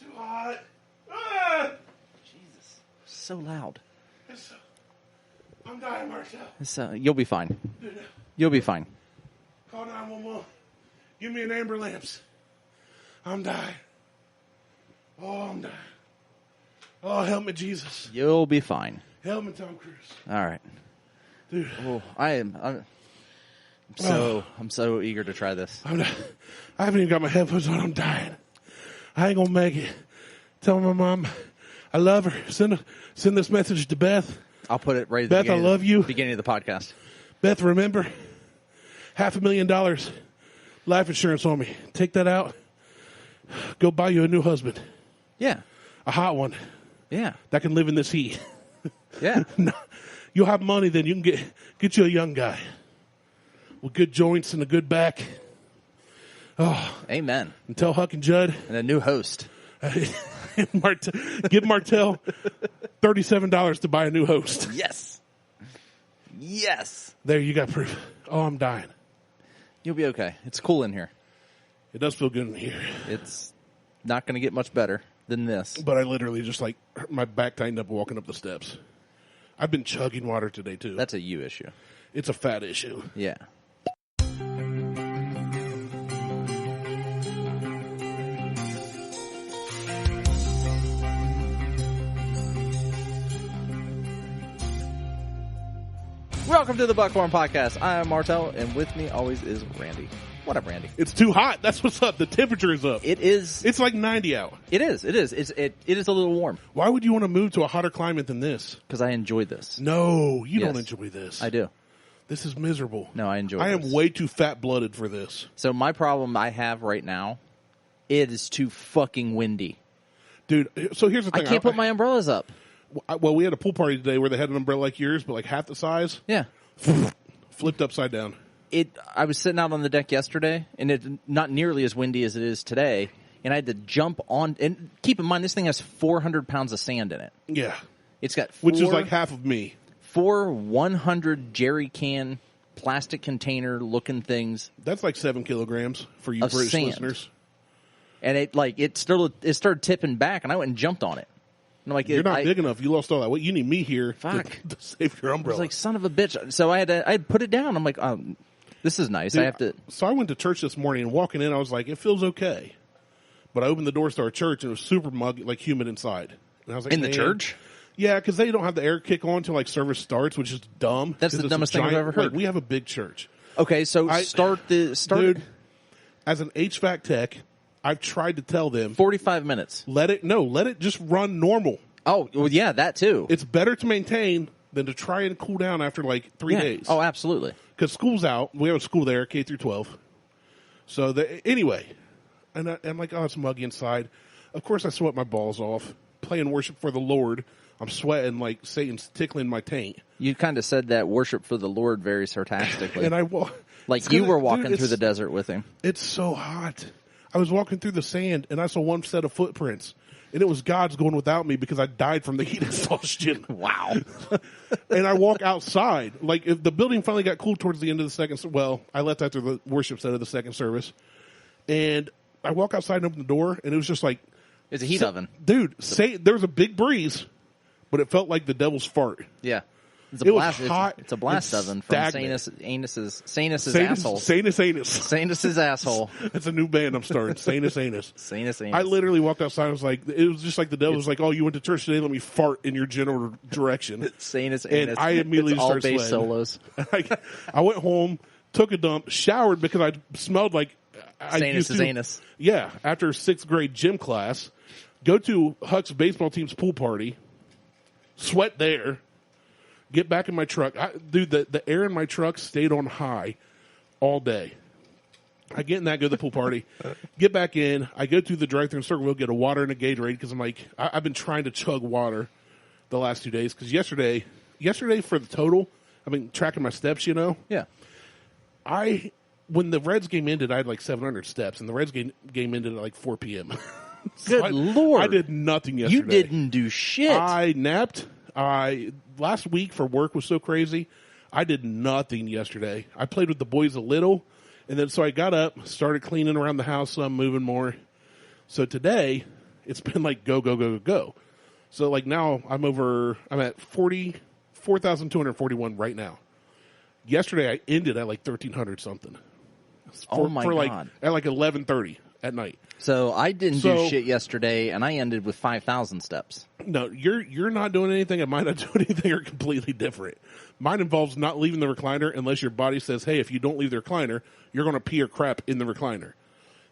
too hot. Ah! Jesus. So loud. I'm dying, Martelle. You'll be fine. Dude, You'll be fine. call 911. Give me an amber lamps. I'm dying. Oh, I'm dying. Oh, help me, Jesus. You'll be fine. Help me, Tom Cruise. All right. Dude. Oh, I'm so eager to try this. I haven't even got my headphones on. I'm dying. I ain't gonna make it. Tell my mom I love her. Send this message to Beth. I'll put it right at Beth, the I love you. beginning of the podcast. Beth, remember, $500,000 life insurance on me. Take that out. Go buy you a new husband. Yeah. A hot one. Yeah. That can live in this heat. Yeah. No, you'll have money, then you can get you a young guy with good joints and a good back. Oh, Amen. and tell Huck and Judd And a new host. give Martelle $37 to buy a new host. Yes. Yes. There, you got proof. Oh, I'm dying. You'll be okay. It's cool in here. It does feel good in here. It's not going to get much better than this. But I literally just my back tightened up walking up the steps. I've been chugging water today too. That's a you issue. It's a fat issue. Yeah. Welcome to the Buckhorn Podcast. I am Martelle, and with me always is Randy. What up, Randy? It's too hot. That's what's up. The temperature is up. It is. It's like 90 out. It is. It is. It is a little warm. Why would you want to move to a hotter climate than this? Because I enjoy this. No, you Yes. don't enjoy this. I do. This is miserable. No, I enjoy I this. am way too fat-blooded for this. So my problem I have right now, it is too fucking windy. Dude, so here's the I thing. can't put my umbrellas up. Well, we had a pool party today where they had an umbrella like yours, but like half the size. Yeah. Flipped upside down. I was sitting out on the deck yesterday, and it's not nearly as windy as it is today, and I had to jump on. And keep in mind, this thing has 400 pounds of sand in it. Yeah. It's got Which is like half of me. 4 100 jerry can plastic container looking things. That's like 7 kilograms for you Of British sand. listeners. And it started tipping back, and I went and jumped on it. And I'm like, You're not big enough. You lost all that weight. You need me here to save your I umbrella. was like, son of a bitch. So I had put it down. I'm like, this is nice. Dude, I have to. So I went to church this morning, and walking in, I was like, it feels okay. But I opened the doors to our church, and it was super muggy, like humid inside. And I was like, In the church? Yeah, because they don't have the air kick on until like service starts, which is dumb. That's the dumbest thing I've ever heard. Like, we have a big church. Okay, so start. Dude, as an HVAC tech, I've tried to tell them 45 minutes. let it just run normal. Oh, well, yeah, that too. It's better to maintain than to try and cool down after like 3 days. Oh, absolutely. Because school's out. We have a school there, K through 12. So anyway, and I'm like, oh, it's muggy inside. Of course, I sweat my balls off playing worship for the Lord. I'm sweating like Satan's tickling my taint. You kind of said that worship for the Lord very sarcastically. And like you were walking through the desert with him. It's so hot. I was walking through the sand, and I saw one set of footprints. And it was God's going without me because I died from the heat exhaustion. Wow. And I walk outside. Like, if the building finally got cool towards the end of the second, I left after the worship set of the second service. And I walk outside and open the door, and it was just like... It's a heat oven. Dude, there was a big breeze, but it felt like the devil's fart. Yeah. It's a It blast. was hot. It's a blast and oven from Sanus's asshole. Sanus Anus. Sanus's asshole. That's a new band I'm starting. Sanus Anus. Sanus Anus. I literally walked outside. I was like, it was just like the devil was like, oh, you went to church today? Let me fart in your general direction. Sanus And Anus. I immediately it's all started bass sweating. solos. I went home, took a dump, showered because I smelled like Sanus's anus. Yeah, after 6th grade gym class, go to Huck's baseball team's pool party, sweat there, get back in my truck. Dude, the air in my truck stayed on high all day. I get in that, go to the pool party, get back in. I go through the drive-thru and Circle Will, get a water and a Gatorade because I'm like, I've been trying to chug water the last 2 days because yesterday for the total, I've been tracking my steps, you know. Yeah. When the Reds game ended, I had like 700 steps, and the Reds game ended at like 4 p.m. Good Lord. I did nothing yesterday. You didn't do shit. I napped. Last week for work was so crazy. I did nothing yesterday. I played with the boys a little, and then so I got up, started cleaning around the house some, moving more. So today, It's been like go, go, go, go, go. So like now I'm at 4,241 right now. Yesterday I ended at like 1,300 something. God. At like 11:30 at night. So I didn't do shit yesterday, and I ended with 5,000 steps. No, you're not doing anything, and mine not doing anything are completely different. Mine involves not leaving the recliner unless your body says, hey, if you don't leave the recliner, you're going to pee or crap in the recliner.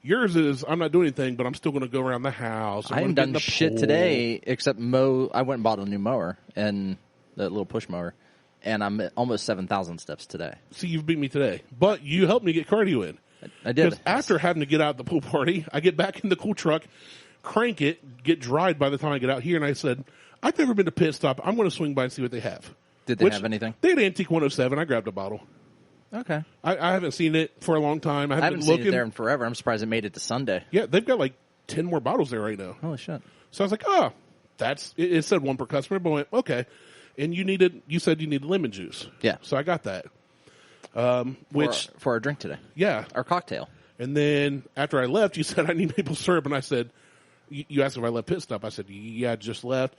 Yours is, I'm not doing anything, but I'm still going to go around the house. I haven't done shit today except mow. I went and bought a new mower, and that little push mower, and I'm at almost 7,000 steps today. See, you've beat me today. But you helped me get cardio in. I did. Because after having to get out of the pool party, I get back in the cool truck, crank it, get dried by the time I get out here, and I said, I've never been to Pit Stop. I'm going to swing by and see what they have. Did they have anything? They had Antique 107. I grabbed a bottle. Okay. I haven't seen it for a long time. I haven't been seen it there in forever. I'm surprised it made it to Sunday. Yeah, they've got like 10 more bottles there right now. Holy shit. So I was like, it said one per customer, but I went, okay. And you said you needed lemon juice. Yeah. So I got that. For our drink today. Yeah. Our cocktail. And then after I left, you said I need maple syrup, and I said, you asked if I left Pit Stop. I said, yeah, I just left.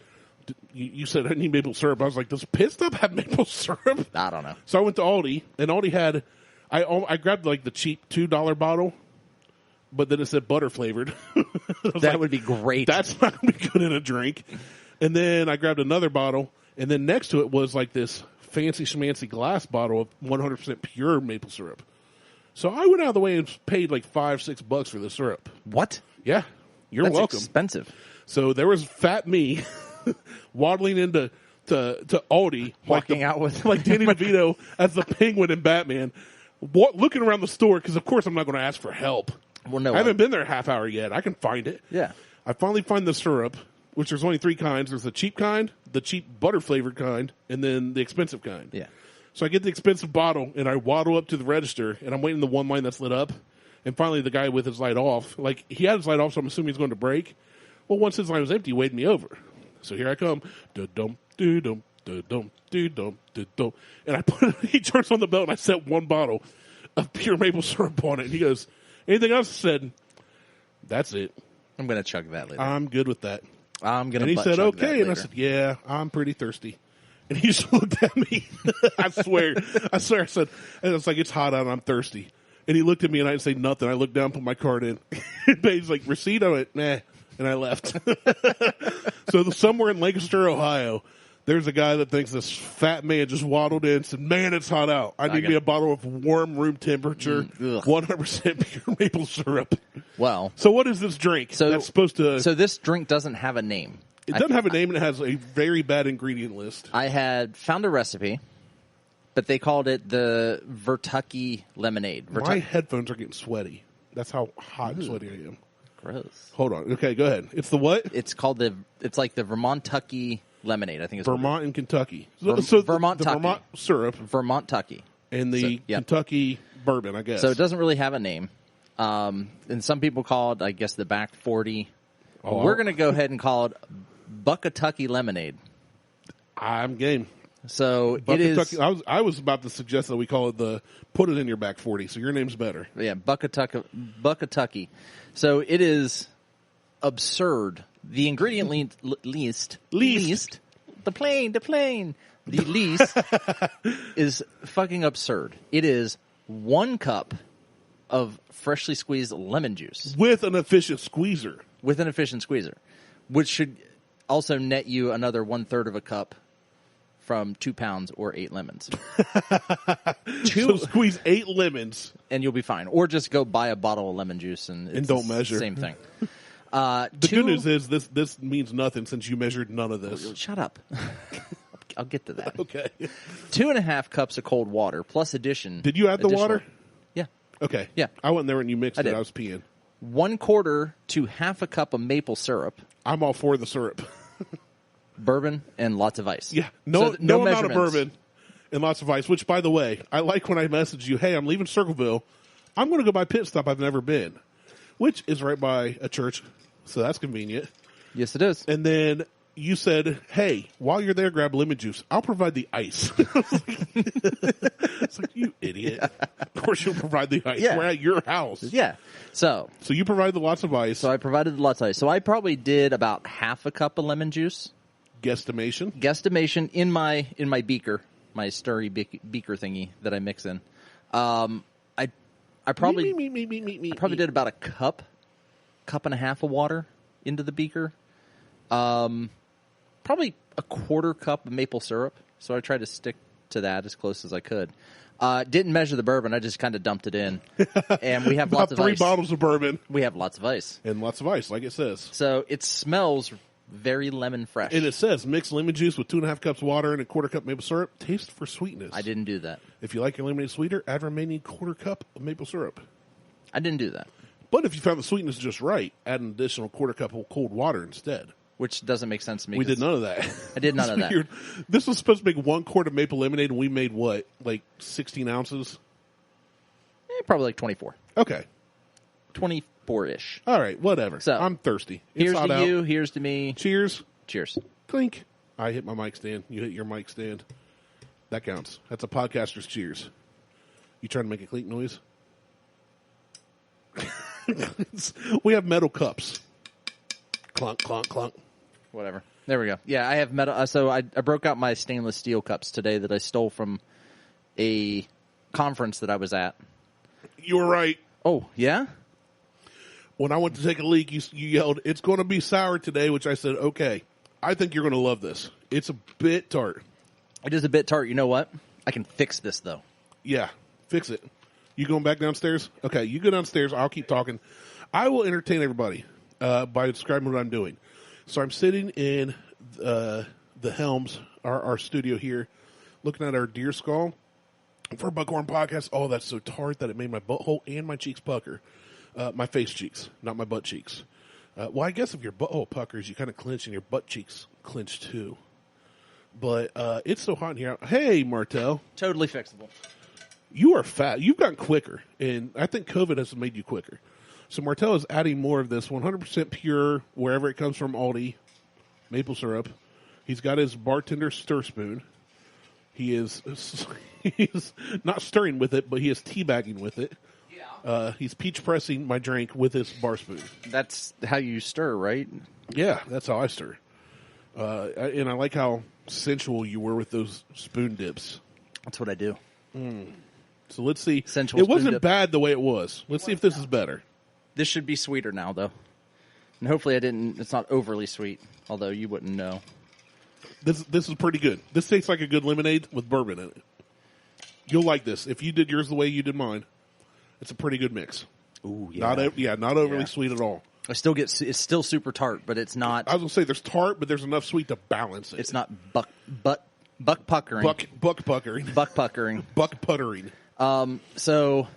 You said I need maple syrup. I was like, does Pit Stop have maple syrup? I don't know. So I went to Aldi, and Aldi had, I grabbed like the cheap $2 bottle, but then it said butter flavored. That would be great. That's not going to be good in a drink. And then I grabbed another bottle, and then next to it was like this fancy schmancy glass bottle of 100% pure maple syrup. So I went out of the way and paid like $5-6 for the syrup. What? Yeah. You're That's welcome. Expensive. So there was fat me waddling into Aldi, walking out with like Danny DeVito as the Penguin in Batman, looking around the store because of course I'm not going to ask for help. Well, no, I haven't been there a half hour yet. I can find it. Yeah. I finally find the syrup, which there's only 3 kinds. There's the cheap kind, the cheap butter flavored kind, and then the expensive kind. Yeah. So I get the expensive bottle and I waddle up to the register and I'm waiting the one line that's lit up. And finally the guy with his light off, like he had his light off, so I'm assuming he's going to break. Well, once his line was empty, he waved me over. So here I come. Da-dum, do-dum, da-dum, do-dum, da-dum. And he turns on the belt and I set one bottle of pure maple syrup on it. And he goes, anything else? I said, that's it. I'm going to chug that later. I'm good with that. I'm going to. And he said, okay. And I said, yeah, I'm pretty thirsty. And he just looked at me. I swear. I said, and it's like, it's hot out and I'm thirsty. And he looked at me and I didn't say nothing. I looked down, put my card in. And he's like, receipt? I went, nah. And I left. So somewhere in Lancaster, Ohio, there's a guy that thinks this fat man just waddled in and said, man, it's hot out. I need me a bottle of warm room temperature, 100% pure maple syrup. Well. So what is this drink that's supposed to... So this drink doesn't have a name. It doesn't have a name and it has a very bad ingredient list. I had found a recipe, but they called it the Buckatucky Lemonade. My headphones are getting sweaty. That's how hot and sweaty I am. Gross. Hold on. Okay, go ahead. It's the what? It's like the Vermontucky Lemonade, I think it's Vermont and Kentucky. So the Vermont syrup. Vermontucky. And the Kentucky bourbon, I guess. So it doesn't really have a name. And some people call it, I guess, the Back 40. We're going to go ahead and call it Buckatucky Lemonade. I'm game. So it is. I was about to suggest that we call it put it in your back 40. So your name's better. Yeah, Buckatucky. So it is absurd. The ingredient least. The plane. The least is fucking absurd. It is 1 cup of freshly squeezed lemon juice with an efficient squeezer. Which should also net you another 1/3 of a cup from 2 pounds or 8 lemons. So squeeze 8 lemons. And you'll be fine. Or just go buy a bottle of lemon juice and don't measure. Same thing. The good news is this means nothing since you measured none of this. Shut up. I'll get to that. Okay. 2.5 cups of cold water plus addition. Did you add the water? Yeah. Okay. Yeah. I wasn't there when you mixed it. I was peeing. 1/4 to 1/2 cup of maple syrup. I'm all for the syrup. Bourbon and lots of ice. Yeah. No amount of bourbon and lots of ice, which, by the way, I like when I message you, hey, I'm leaving Circleville. I'm going to go by Pit Stop I've never been, which is right by a church, so that's convenient. Yes, it is. And then you said, hey, while you're there, grab lemon juice. I'll provide the ice. It's like, you idiot. Yeah. Of course you'll provide the ice. Yeah. We're at your house. Yeah. So you provided lots of ice. So I provided lots of ice. So I probably did about half a cup of lemon juice. Guesstimation in my beaker, my stirry beaker thingy that I mix in. I probably did about a cup and a half of water into the beaker. Probably a quarter cup of maple syrup. So I tried to stick to that as close as I could. Didn't measure the bourbon. I just kind of dumped it in. And we have lots of ice. 3 bottles of bourbon. We have lots of ice. And lots of ice, like it says. So it smells very lemon fresh. And it says mix lemon juice with 2.5 cups of water and a quarter cup maple syrup. Taste for sweetness. I didn't do that. If you like your lemonade sweeter, add remaining quarter cup of maple syrup. I didn't do that. But if you found the sweetness just right, add an additional quarter cup of cold water instead. Which doesn't make sense to me. We did none of that. I did none of that. Weird. This was supposed to make 1 quart of maple lemonade, and we made what, like 16 ounces? Probably like 24. Okay. 24-ish. All right, whatever. So I'm thirsty. Here's to you, here's to me. Cheers. Cheers. Clink. I hit my mic stand. You hit your mic stand. That counts. That's a podcaster's cheers. You trying to make a clink noise? We have metal cups. Clunk, clunk, clunk. Whatever. There we go. Yeah, I have metal. So I broke out my stainless steel cups today that I stole from a conference that I was at. You were right. Oh, yeah? When I went to take a leak, you yelled, "It's going to be sour today," which I said, okay. I think you're going to love this. It's a bit tart. It is a bit tart. You know what? I can fix this, though. Yeah, fix it. You going back downstairs? Okay, you go downstairs. I'll keep talking. I will entertain everybody by describing what I'm doing. So I'm sitting in the Helms, our studio here, looking at our deer skull for a Buckhorn podcast. Oh, that's so tart that it made my butthole and my cheeks pucker. My face cheeks, not my butt cheeks. Well, I guess if your butthole puckers, you kind of clench and your butt cheeks clench too. But it's so hot in here. Hey, Martelle. Totally fixable. You are fat. You've gotten quicker, and I think COVID has made you quicker. So Martelle is adding more of this 100% pure, wherever it comes from, Aldi, maple syrup. He's got his bartender stir spoon. He's not stirring with it, but he is teabagging with it. He's peach pressing my drink with his bar spoon. That's how you stir, right? Yeah, that's how I stir. And I like how sensual you were with those spoon dips. That's what I do. So let's see. Sensual it wasn't spoon dip. bad the way it was. Let's see if this is better. This should be sweeter now, though. And hopefully it's not overly sweet, although you wouldn't know. This is pretty good. This tastes like a good lemonade with bourbon in it. You'll like this. If you did yours the way you did mine, it's a pretty good mix. Ooh, yeah. Not overly sweet at all. It's still super tart, but it's not. I was going to say there's tart, but there's enough sweet to balance it. It's not buck puckering. Buck puckering. Buck puckering. Buck puttering. So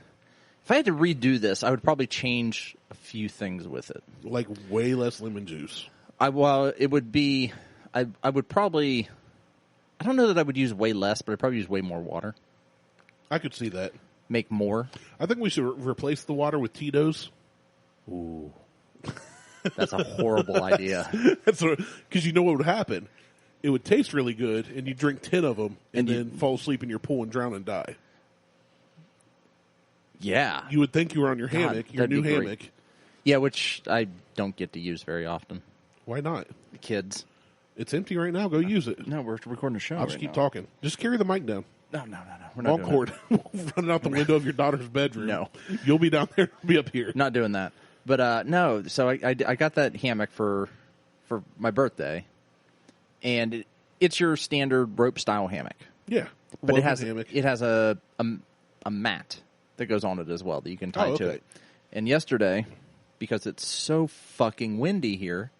if I had to redo this, I would probably change a few things with it. Like way less lemon juice. It would be. I would probably. I don't know that I would use way less, but I'd probably use way more water. I could see that. Make more. I think we should replace the water with Tito's. Ooh. That's a horrible idea. Because you know what would happen? It would taste really good, and you drink 10 of them, and then fall asleep in your pool and drown and die. Yeah. You would think you were on your hammock, your new hammock. Yeah, which I don't get to use very often. Why not? The kids. It's empty right now. Go use it. No, we're recording a show. I'll just keep talking. Just carry the mic down. No. We're not doing cord. Running out the window of your daughter's bedroom. No. You'll be down there. I'll be up here. Not doing that. But no, so I got that hammock for my birthday, and it's your standard rope style hammock. Yeah, but it has a mat that goes on it as well that you can tie to it. And yesterday, because it's so fucking windy here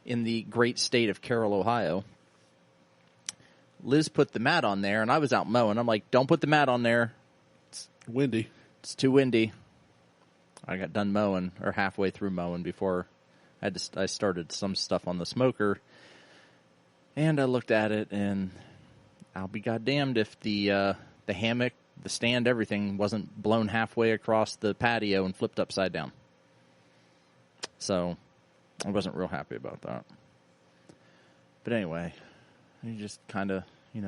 in the great state of Carroll, Ohio, Liz put the mat on there, and I was out mowing. I'm like, don't put the mat on there. It's windy. It's too windy. I got done mowing, or halfway through mowing, before I started some stuff on the smoker. And I looked at it, and I'll be goddamned if the hammock, the stand, everything wasn't blown halfway across the patio and flipped upside down. So I wasn't real happy about that. But anyway, you just kind of,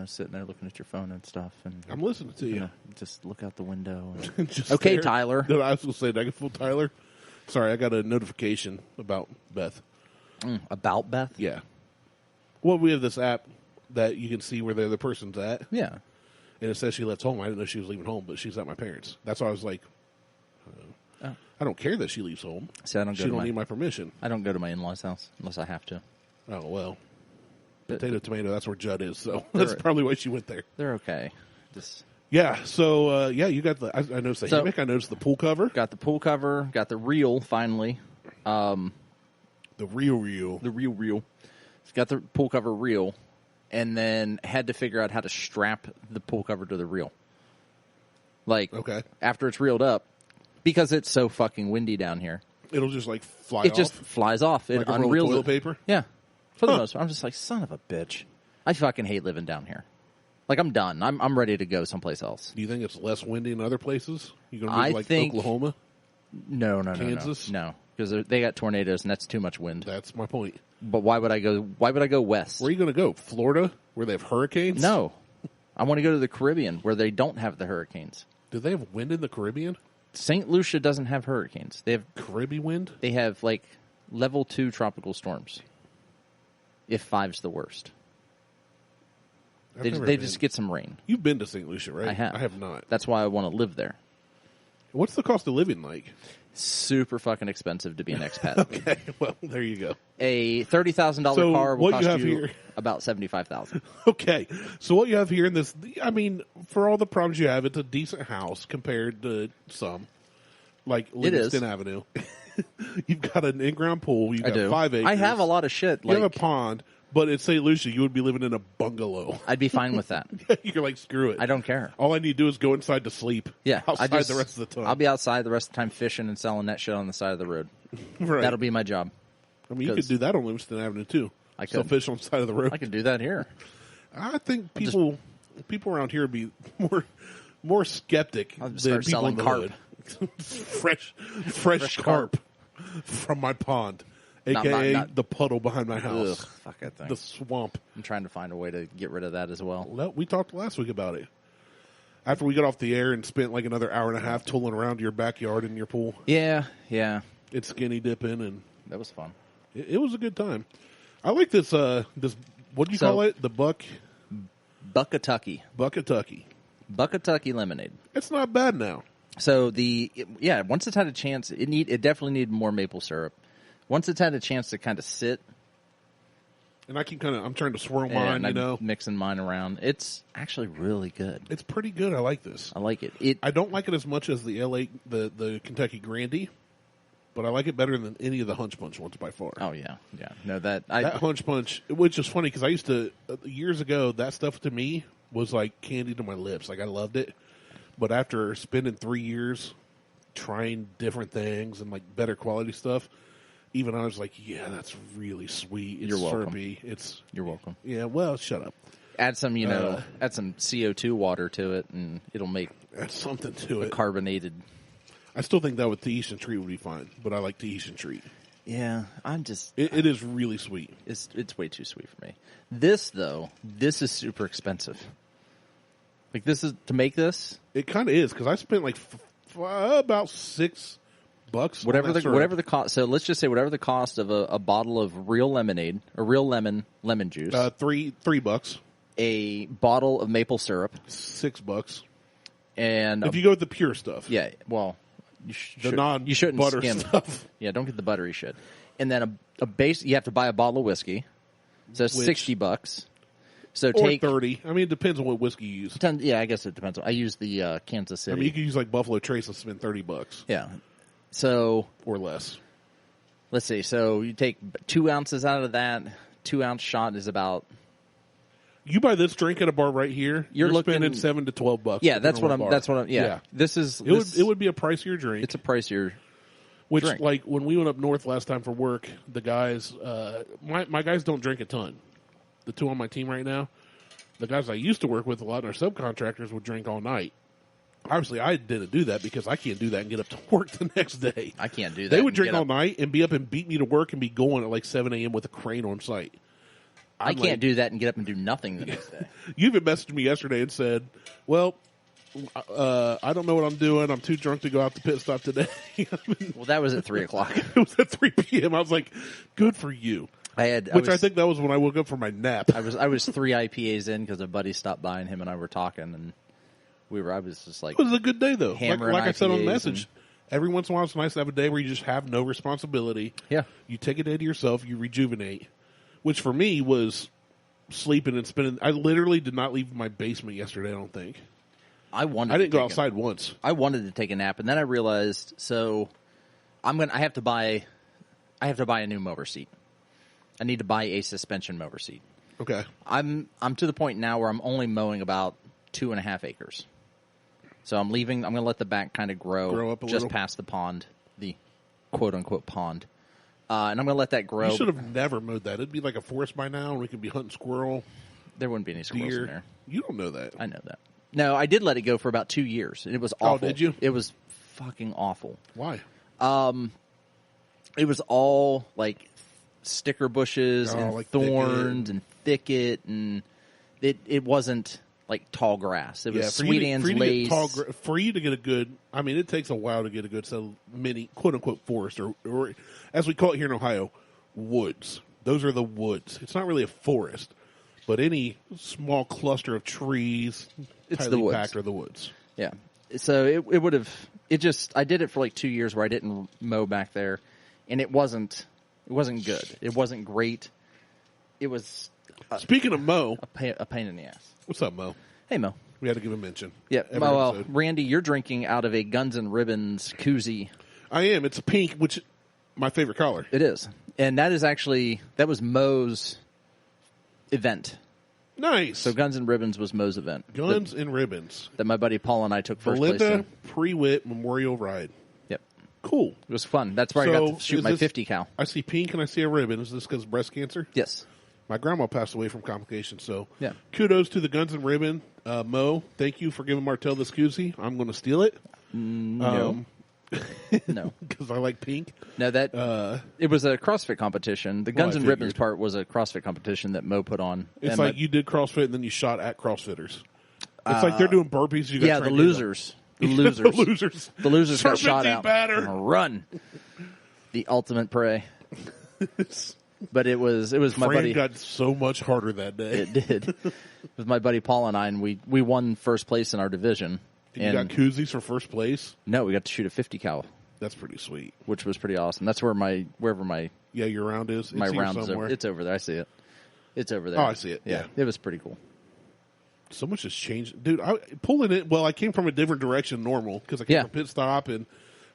sitting there looking at your phone and stuff. And I'm listening to you. Just look out the window. And Just okay, stare. Tyler. No, I was going to say, did I get full Tyler? Sorry, I got a notification about Beth. About Beth? Yeah. Well, we have this app that you can see where the other person's at. Yeah. And it says she left home. I didn't know she was leaving home, but she's at my parents'. That's why I was like, I don't care that she leaves home. See, she don't need my permission. I don't go to my in-laws' house unless I have to. Oh, well. Potato, tomato, that's where Judd is, so that's probably why she went there. They're okay. Yeah, so, you got I noticed the hammock, I noticed the pool cover. Got the pool cover, got the reel, finally. The reel. The reel. It's got the pool cover reel, and then had to figure out how to strap the pool cover to the reel. Okay. After it's reeled up, because it's so fucking windy down here. It'll just, fly off? It just flies off. It like a roll of toilet paper? Yeah. For the most part. I'm just like, son of a bitch. I fucking hate living down here. I'm done. I'm ready to go someplace else. Do you think it's less windy in other places? You going to move Oklahoma? No. Kansas? No. Because they got tornadoes, and that's too much wind. That's my point. But why would I go west? Where are you going to go? Florida, where they have hurricanes? No. I want to go to the Caribbean, where they don't have the hurricanes. Do they have wind in the Caribbean? St. Lucia doesn't have hurricanes. They have Caribbean wind? They have, level 2 tropical storms. If 5's the worst. They just get some rain. You've been to St. Lucia, right? I have. I have not. That's why I want to live there. What's the cost of living like? Super fucking expensive to be an expat. Okay, well, there you go. A $30,000 car will cost you about $75,000. Okay, so what you have here in this, for all the problems you have, it's a decent house compared to some, like Livingston Avenue. You've got an in-ground pool. You've got 5 acres. I have a lot of shit. You have a pond, but at St. Lucia, you would be living in a bungalow. I'd be fine with that. You're like, screw it. I don't care. All I need to do is go inside to sleep. Yeah. Outside the rest of the time. I'll be outside the rest of the time fishing and selling that shit on the side of the road. Right. That'll be my job. You could do that on Livingston Avenue, too. I could. Sell fish on the side of the road. I could do that here. I think people around here would be more skeptic I'll just than start people selling in the carp. hood. fresh carp from my pond, a.k.a. the puddle behind my house. Ugh, fuck that thing. The swamp. I'm trying to find a way to get rid of that as well. Well, we talked last week about it. After we got off the air and spent another hour and a half tooling around your backyard in your pool. Yeah. It's skinny dipping, and that was fun. It was a good time. I like this. What do you call it? The Buckatucky Lemonade. It's not bad now. So once it's had a chance, it definitely needed more maple syrup. Once it's had a chance to kind of sit, and I'm trying to swirl mine, mixing mine around. It's actually really good. It's pretty good. I like this. I like it. I don't like it as much as the the Kentucky Grandy, but I like it better than any of the Hunch Punch ones by far. Oh yeah. No, that Hunch Punch, which is funny because I used to years ago. That stuff to me was like candy to my lips. I loved it. But after spending 3 years trying different things and better quality stuff, even I was like, yeah, that's really sweet. It's syrupy. You're welcome. Yeah, well, shut up. Add some, add some CO2 water to it, and it'll make add something to it. Carbonated. I still think that with Tahitian Treat would be fine, but I like Tahitian Treat. Yeah, It is really sweet. It's way too sweet for me. This is super expensive. To make this, it kind of is because I spent about $6. Whatever the cost. So let's just say whatever the cost of a bottle of real lemonade or real lemon juice. $3. A bottle of maple syrup. $6. And if you go with the pure stuff, yeah. Well, you shouldn't butter skim stuff. Yeah, don't get the buttery shit. And then a base. You have to buy a bottle of whiskey. So $60. So take 30. It depends on what whiskey you use. Yeah, I guess it depends. I use the Kansas City. You can use Buffalo Trace and spend $30. Yeah. So or less. Let's see. So you take 2 ounces out of that. 2 ounce shot is about. You buy this drink at a bar right here. You're spending $7 to $12. Yeah, that's what I'm. Yeah. This is. It would be a pricier drink. It's a pricier. Which, drink. When we went up north last time for work, the guys, my guys don't drink a ton. The 2 on my team right now, the guys I used to work with a lot, and our subcontractors would drink all night. Obviously, I didn't do that because I can't do that and get up to work the next day. I can't do that. They would drink all night and be up and beat me to work and be going at 7 a.m. with a crane on site. I can't do that and get up and do nothing the next day. You even messaged me yesterday and said, well, I don't know what I'm doing. I'm too drunk to go out to pit stop today. Well, that was at 3 o'clock. It was at 3 p.m. I was like, good for you. I think that was when I woke up from my nap. I was 3 IPAs in because a buddy stopped by and him and I were talking, and I was just like, it was a good day though. Like I said on the IPAs message, every once in a while it's nice to have a day where you just have no responsibility. Yeah. You take a day to yourself, you rejuvenate, which for me was sleeping and spending. I literally did not leave my basement yesterday, I don't think. I didn't go outside once. I wanted to take a nap, and then I realized, so I have to buy a new mower seat. I need to buy a suspension mower seat. Okay. I'm to the point now where I'm only mowing about 2.5 acres. So I'm going to let the back kind of grow up a just little. past the pond, the quote-unquote pond. And I'm going to let that grow. You should have never mowed that. It'd be like a forest by now, and we could be hunting squirrel. There wouldn't be any squirrels deer. in there. You don't know that. I know that. No, I did let it go for about 2 years, and it was awful. Oh, did you? It was fucking awful. Why? It was all like sticker bushes and like thorns and thicket, and it wasn't like tall grass. It was Sweet Ann's lace. For you to get a good, I mean, it takes a while to get a good mini quote-unquote forest, or as we call it here in Ohio, woods. Those are the woods. It's not really a forest, but any small cluster of trees, it's tightly the woods. packed are the woods. Yeah. So it would have, I did it for like 2 years where I didn't mow back there, and it wasn't good. It wasn't great. It was Speaking of Mo, a pain in the ass. What's up, Mo? Hey, Mo. We had to give a mention. Yeah. Well, Randy, you're drinking out of a Guns N' Ribbons koozie. I am. It's pink, which my favorite color. It is. And that was Mo's event. Nice. So Guns N' Ribbons was Mo's event. Guns and Ribbons. That my buddy Paul and I took first place Belinda in. Pre-Wit Memorial Ride. Yep. Cool. It was fun. That's where I got to shoot my 50 cal. I see pink and I see a ribbon. Is this because of breast cancer? Yes. My grandma passed away from complications, so yeah. Kudos to the Guns N' Ribbon. Mo, thank you for giving Martelle this koozie. I'm going to steal it. No. No. Because I like pink. No, it was a CrossFit competition. The Guns N' Ribbons part was a CrossFit competition that Mo put on. It's like you did CrossFit and then you shot at CrossFitters. It's like they're doing burpees. The losers. The losers. The losers. The losers got shot out. Batter. Run. The ultimate prey. But it was my buddy. Got so much harder that day. It did. It was my buddy Paul and I, and we won first place in our division. And you got koozies for first place? No, we got to shoot a 50 cal. That's pretty sweet. Which was pretty awesome. That's where wherever my your round is. My round is over. It's over there. I see it. It's over there. Oh, I see it. Yeah. It was pretty cool. So much has changed, dude. Pulling it. Well, I came from a different direction than normal because I came from pit stop and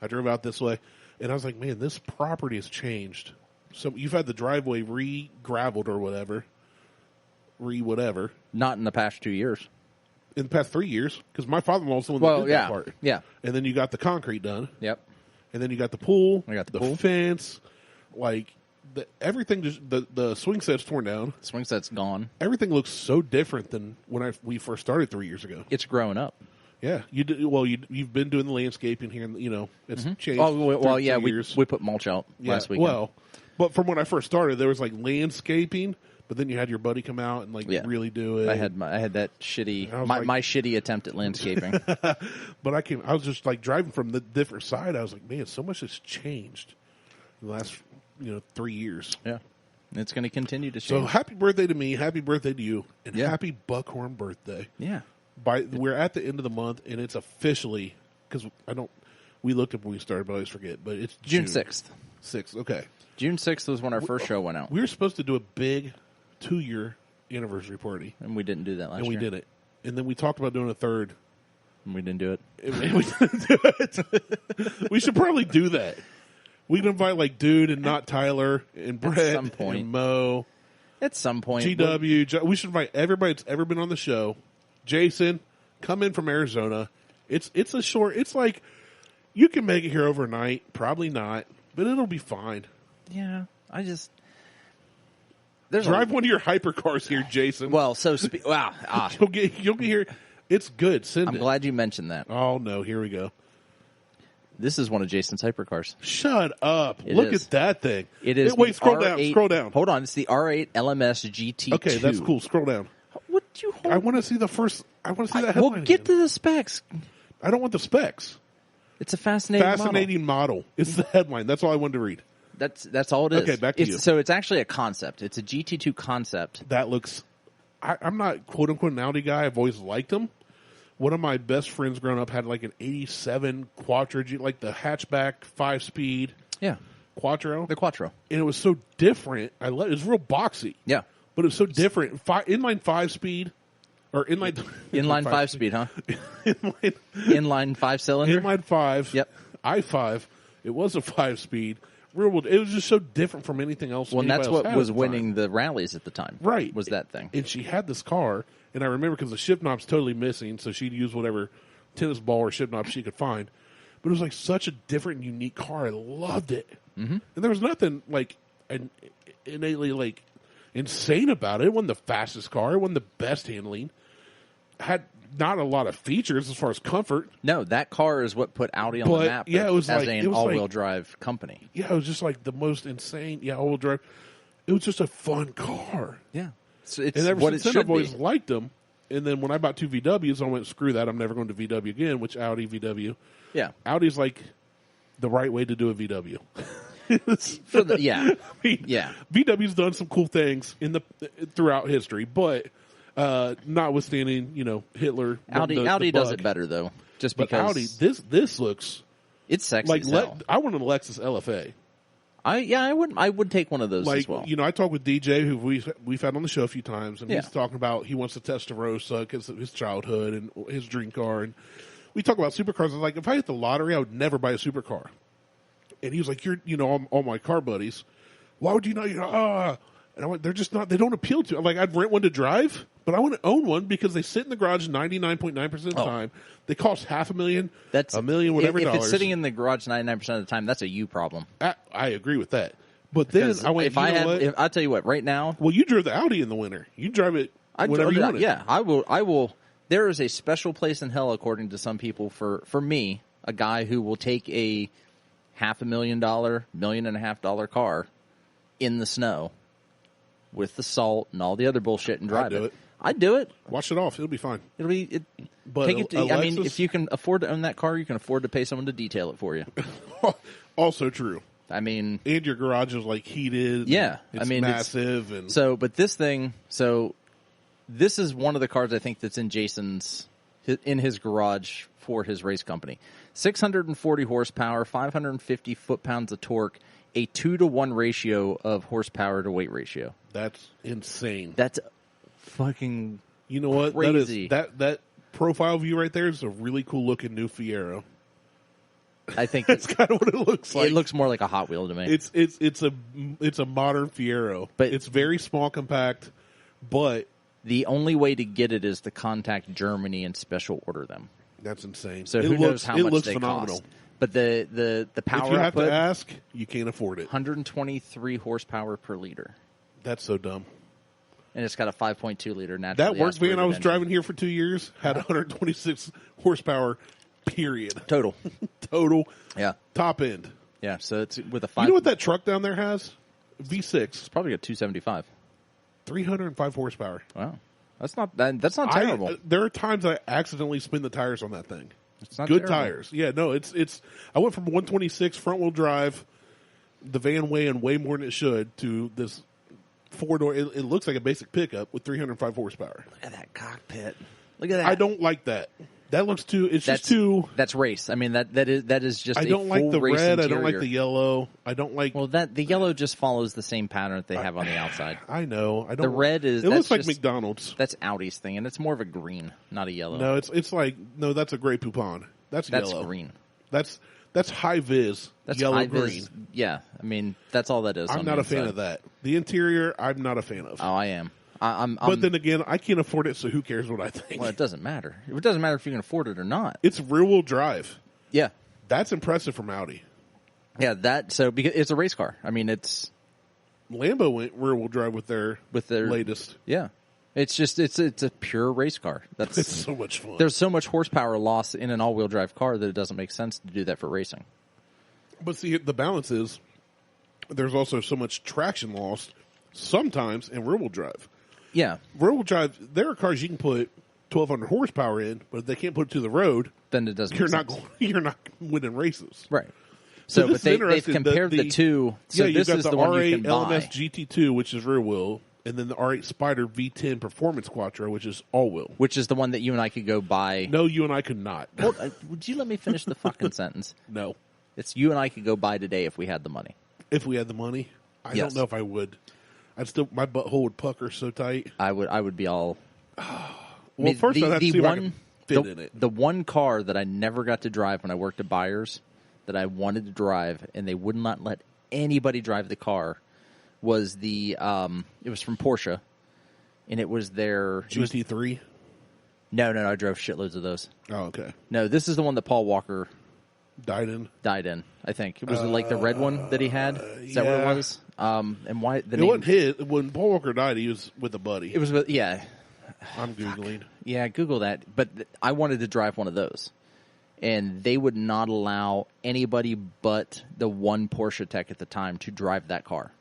I drove out this way, and I was like, man, this property has changed. So you've had the driveway re-graveled or whatever. Not in the past 2 years. In the past 3 years, because my father-in-law's the one that did that part. Yeah. And then you got the concrete done. Yep. And then you got the pool. I got the pool. Fence. Like, everything, the swing set's torn down. The swing set's gone. Everything looks so different than when we first started 3 years ago. It's growing up. Yeah, you've been doing the landscaping here, and it's changed. Oh well, yeah, we put mulch out last weekend. Well, but from when I first started, there was like landscaping, but then you had your buddy come out and really do it. I had that shitty my shitty attempt at landscaping. But I was just like driving from the different side. I was like, man, so much has changed in the last 3 years. Yeah, it's going to continue to change. So happy birthday to me, happy birthday to you, and happy Buckhorn birthday. Yeah. We're at the end of the month, and it's officially, because we looked up when we started, but I always forget, but it's June 6th. 6th, okay. June 6th was when our first show went out. We were supposed to do a big 2-year anniversary party. And we didn't do that last year. And we did it. And then we talked about doing a third. And we didn't do it. We didn't do it. We should probably do that. We can invite like Dude and Not Tyler and Brett at some point. And Mo. At some point. GW. We should invite everybody that's ever been on the show. Jason, come in from Arizona. It's like you can make it here overnight. Probably not, but it'll be fine. Yeah, drive one of your hypercars here, Jason. Well, wow, you'll get here. It's good. I'm glad you mentioned that. Oh no, here we go. This is one of Jason's hypercars. Shut up. It Look is. at that thing. It is. Wait, scroll R8 down. Hold on. It's the R8 LMS GT2. Okay, that's cool. Scroll down. What do you hold? I want to see the first. I want to see that headline. Well, get again. to the specs. I don't want the specs. It's a fascinating model. It's the headline. That's all I wanted to read. That's all it is. Okay, back to you. So it's actually a concept. It's a GT2 concept. That looks. I'm not quote unquote an Audi guy. I've always liked them. One of my best friends growing up had like an '87 Quattro, like the hatchback 5-speed. Yeah, Quattro. the Quattro. And it was so different. It was real boxy. Yeah, but it was so different. Inline 5-speed. Or inline 5-speed, huh? inline Inline 5-cylinder. Inline 5. Yep. i5. It was a 5-speed. It was just so different from anything else. Well, and that's what was winning time. the rallies at the time. Right. Was that thing. And she had this car, and I remember because the shift knob's totally missing, so she'd use whatever tennis ball or shift knob she could find. But it was like such a different and unique car. I loved it. Mm-hmm. And there was nothing like innately like insane about it. It wasn't the fastest car. It wasn't the best handling. Had not a lot of features as far as comfort. No, that car is what put Audi on the map as an all-wheel drive company. Yeah, it was just like the most insane. Yeah, all-wheel drive. It was just a fun car. Yeah. So it's and ever what since it then, should I've always be. liked them. And then when I bought 2 VWs, I went, screw that. I'm never going to VW again, which Audi VW. Yeah. Audi's like the right way to do a VW. Yeah. I mean, yeah. VW's done some cool things throughout history, but notwithstanding, Hitler. Audi does it better though, just but because Audi. This looks. It's sexy. Like as hell. I want a Lexus LFA. I would take one of those as well. I talked with DJ, who we've had on the show a few times, and Yeah. he's talking about he wants to Testarossa because of his childhood and his dream car. And we talk about supercars. I was like, if I hit the lottery, I would never buy a supercar. And he was like, all my car buddies, why would you not? And I went, they're just not. They don't appeal to. Like, I'd rent one to drive, but I want to own one because they sit in the garage 99.9% of the time. They cost $500,000, That's $1 million, whatever if dollars. it's sitting in the garage 99% of the time, that's a you problem. I agree with that. But then I went, I'll tell you what, right now. Well, you drove the Audi in the winter. You drive it whenever you want it. Yeah, I will. There is a special place in hell, according to some people, for me, a guy who will take a $500,000, $1.5 million car in the snow with the salt and all the other bullshit and drive it. I'd do it. Wash it off. It'll be fine. It'll be. But take it to, I mean, Lexus- if you can afford to own that car, you can afford to pay someone to detail it for you. Also true. I mean, and your garage is like heated. Yeah, it's massive. And so, but this thing, this is one of the cars I think that's in in his garage for his race company. 640 horsepower, 550 foot-pounds of torque, a 2-to-1 ratio of horsepower to weight ratio. That's insane. That's fucking you know what? crazy. That profile view right there is a really cool looking new Fiero. I think that's kind of what it looks like. It looks more like a Hot Wheel to me. It's a modern Fiero, but it's very small, compact. But the only way to get it is to contact Germany and special order them. That's insane. So who knows how much they phenomenal. cost? But the power if you have output, to ask, you can't afford it. 123 horsepower per liter. That's so dumb. And it's got a 5.2 liter naturally That work van I was engine. driving here for 2 years had 126 horsepower. Period. Total. Yeah. Top end. Yeah. So it's with a 5. You know what that truck down there has? V6. It's probably got 275. 305 horsepower. Wow. That's not terrible. There are times I accidentally spin the tires on that thing. It's not good terrible. tires. Yeah, no, it's. I went from 126 front wheel drive, the van weighing way more than it should, to this 4-door. It looks like a basic pickup with 305 horsepower. Look at that cockpit. Look at that. I don't like that. That looks too. Just too. That's race. I mean that is just. I don't like the red. I don't like the yellow. I don't like. Well, the yellow just follows the same pattern that they have on the outside. I know. I don't. The red is. It looks like McDonald's. That's Audi's thing, and it's more of a green, not a yellow. No, it's like no. That's a Grey Poupon. That's yellow. Green. That's high vis. That's yellow high green. vis. Yeah, I mean that's all that is. I'm not a fan of that. The interior, I'm not a fan of. Oh, I am. But then again, I can't afford it, so who cares what I think? Well, it doesn't matter. It doesn't matter if you can afford it or not. It's rear-wheel drive. Yeah. That's impressive from Audi. Yeah, because it's a race car. I mean, it's... Lambo went rear-wheel drive with their latest. Yeah. It's just it's a pure race car. It's so much fun. There's so much horsepower loss in an all-wheel drive car that it doesn't make sense to do that for racing. But see, the balance is there's also so much traction lost sometimes in rear-wheel drive. Yeah. Rear-wheel drive, there are cars you can put 1,200 horsepower in, but if they can't put it to the road, then it doesn't. You're not winning races, right? So but they've compared the two. So yeah, this got is the the one R8 you can buy. LMS GT2, which is rear wheel, and then the R8 Spider V10 Performance Quattro, which is all wheel. Which is the one that you and I could go buy. No, you and I could not. Well, would you let me finish the fucking sentence? No, it's you and I could go buy today if we had the money. If we had the money, I Yes. don't know if I would. I'd still my butthole would pucker so tight. I would be all. Well, first I'd have to see if I can fit in it. The one car that I never got to drive when I worked at Byers that I wanted to drive, and they would not let anybody drive the car, was the it was from Porsche, and it was their GT3. No, I drove shitloads of those. Oh, okay. No, this is the one that Paul Walker Died in. I think it was like the red one that he had. Is that what it was? And why the It name? wasn't his. When Paul Walker died, he was with a buddy. It was with, yeah. I'm Googling. Yeah, Google that. But I wanted to drive one of those. And they would not allow anybody but the one Porsche tech at the time to drive that car.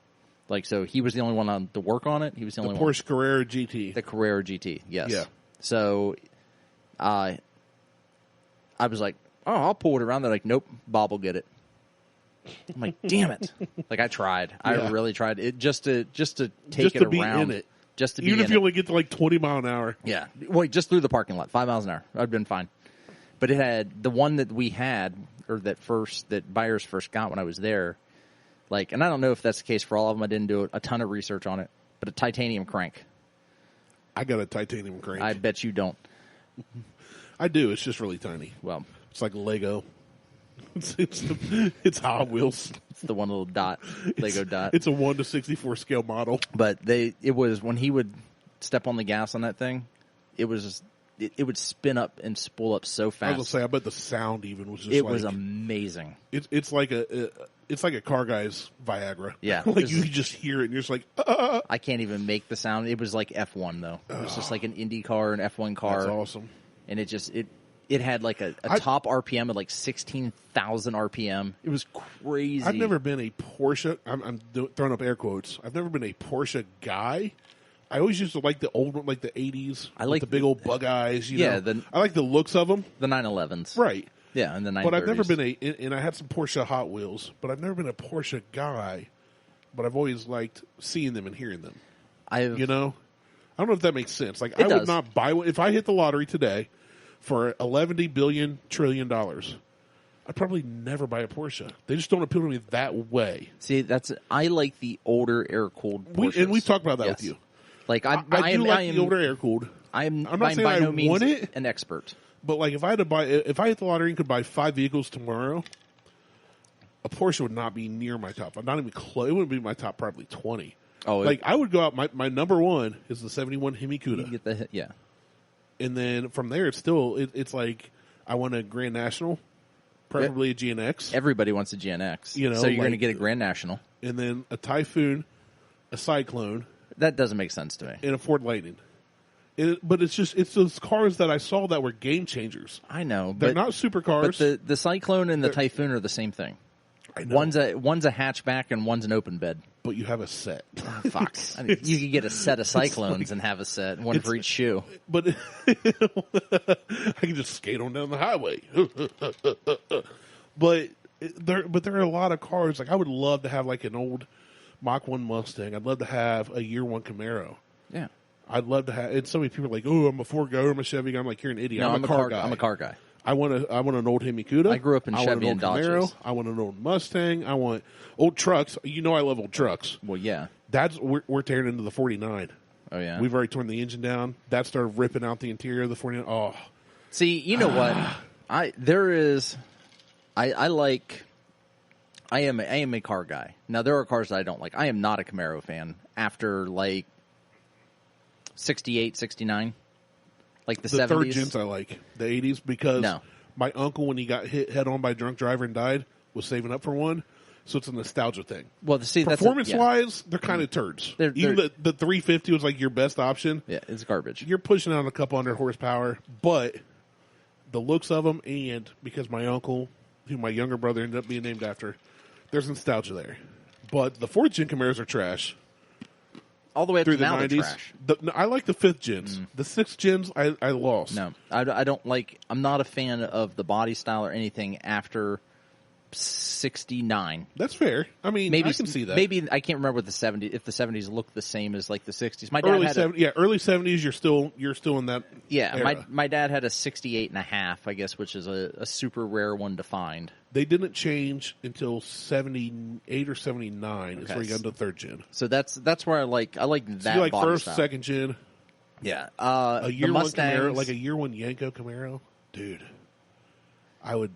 Like, so he was the only one on to work on it. He was the only one. Porsche Carrera GT. The Carrera GT, yes. Yeah. So I was like, oh, I'll pull it around. They're like, nope, Bob will get it. I'm like, damn it. Like, I tried. Yeah. I really tried. It just to take just it to be around. in it. Just to be Even in if you it. only get to like 20 mile an hour. Yeah. Well, just through the parking lot, 5 miles an hour. I'd been fine. But it had the one that we had, or that Byers first got when I was there. Like, and I don't know if that's the case for all of them. I didn't do a ton of research on it. But a titanium crank. I got a titanium crank. I bet you don't. I do. It's just really tiny. Well, It's like Lego. It's Hot Wheels. it's the one little dot, Lego dot. It's a 1:64 scale model. But it was when he would step on the gas on that thing, it would spin up and spool up so I was fast. gonna say, I bet the sound even was just. It like, was amazing. It's like a car guy's Viagra. Yeah. Like you just hear it and you're just like, I can't even make the sound. It was like F1 though. It was just like an Indy car, an F1 car. That's awesome. And it had like a top RPM of like 16,000 RPM. It was crazy. I've never been a Porsche. I'm throwing up air quotes. I've never been a Porsche guy. I always used to like the old one, like the 80s. I like the big old bug eyes. You Yeah, know? I like the looks of them. The 911s. Right. Yeah, and the 930s. But I've never been and I had some Porsche Hot Wheels, but I've never been a Porsche guy. But I've always liked seeing them and hearing them. You know? I don't know if that makes sense. Like, I would not buy one. If I hit the lottery today for $11 billion trillion, I'd probably never buy a Porsche. They just don't appeal to me that way. See, I like the older air-cooled Porsches. And we've talked about that with you. Like, I do like the older air-cooled. I'm not by saying I no means want it, an expert. But like, if I hit the lottery and could buy 5 vehicles tomorrow, a Porsche would not be near my top. Not even close. It wouldn't be my top probably 20. Oh, like I would go out. My number one is the 71 Hemi-Cuda. You get yeah. And then from there, it's like I want a Grand National, preferably a GNX. Everybody wants a GNX. You know, so you're like, going to get a Grand National. And then a Typhoon, a Cyclone. That doesn't make sense to me. And a Ford Lightning. But it's those cars that I saw that were game changers. I know. They're not supercars. But the Cyclone and the Typhoon are the same thing. I know. One's a hatchback and one's an open bed. But you have a set. Oh, fuck. I mean, you could get a set of Cyclones and have a set, one for each shoe. But I can just skate on down the highway. But there are a lot of cars. Like I would love to have like an old Mach 1 Mustang. I'd love to have a Year 1 Camaro. Yeah. I'd love to have. And so many people are like, "Oh, I'm a Ford guy. Or I'm a Chevy guy." I'm like, "You're an idiot. No, I'm a car guy. I'm a car guy. I want an old Hemi-Cuda. I grew up in Chevy and Camaro. Dodges. I want an old Mustang. I want old trucks. You know I love old trucks. Well, yeah. We're tearing into the 49. Oh, yeah. We've already torn the engine down. That started ripping out the interior of the 49. Oh. See, you know what? I am a car guy. Now, there are cars that I don't like. I am not a Camaro fan after, like, 68, 69. Like the 70s. The third gens I like. The 80s because No. my uncle, when he got hit head on by a drunk driver and died, was saving up for one. So it's a nostalgia thing. Well, see, performance-wise, they're kind of turds. Even the 350 was like your best option. Yeah, it's garbage. You're pushing out a couple hundred horsepower, but the looks of them, and because my uncle, who my younger brother ended up being named after, there's nostalgia there. But the 4th gen Camaros are trash. All the way up through to now, the 90s. Trash. I like the 5th gens. The 6th gens, I lost. No, I don't like. I'm not a fan of the body style or anything after 69. That's fair. I mean, I can see that. Maybe I can't remember what the 70s. If the 70s look the same as like the 60s. My dad early 70s. You're still in that. Yeah, era. my dad had a 68.5, I guess, which is a super rare one to find. They didn't change until 78 or 79. Is where you got into 3rd gen. So that's where I like that. So you like body 1st, style. 2nd gen. Yeah, a year the one Mustangs, Camaro, like a year one Yanko Camaro, dude. I would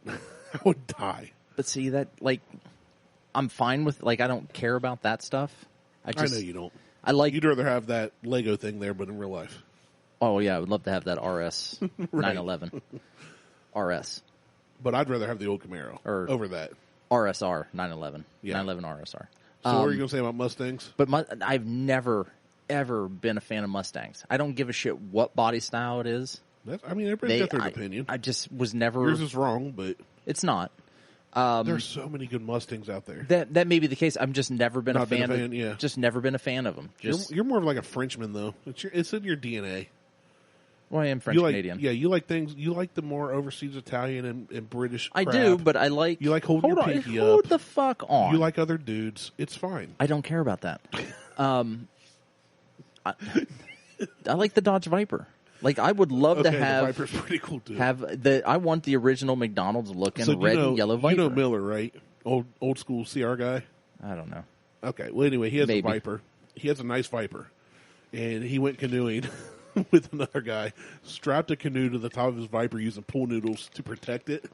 die. But see that, like, I'm fine with, like, I don't care about that stuff. I know you don't. I like. You'd rather have that Lego thing there, but in real life. Oh yeah, I would love to have that RS 911 RS. But I'd rather have the old Camaro over that RSR 911. Yeah. 911 RSR. So what are you gonna say about Mustangs? But I've never ever been a fan of Mustangs. I don't give a shit what body style it is. Everybody's got their opinion. I just was never. Yours is wrong, but it's not. There's so many good Mustangs out there. That may be the case. I've just never been a fan. Yeah. Just never been a fan of them. You're more of like a Frenchman, though. It's in your DNA. Well, I am French Canadian. Yeah, you like things. You like the more overseas Italian and British. I crap. do, but I like. You like holding your pinky up. Hold the fuck on. You like other dudes. It's fine. I don't care about that. I like the Dodge Viper. Like, I would love to have. The Viper's pretty cool too. I want the original McDonald's looking red and yellow Viper. You know Miller, right? Old school CR guy. I don't know. Okay. Well, anyway, he has a Viper. He has a nice Viper, and he went canoeing with another guy. Strapped a canoe to the top of his Viper using pool noodles to protect it.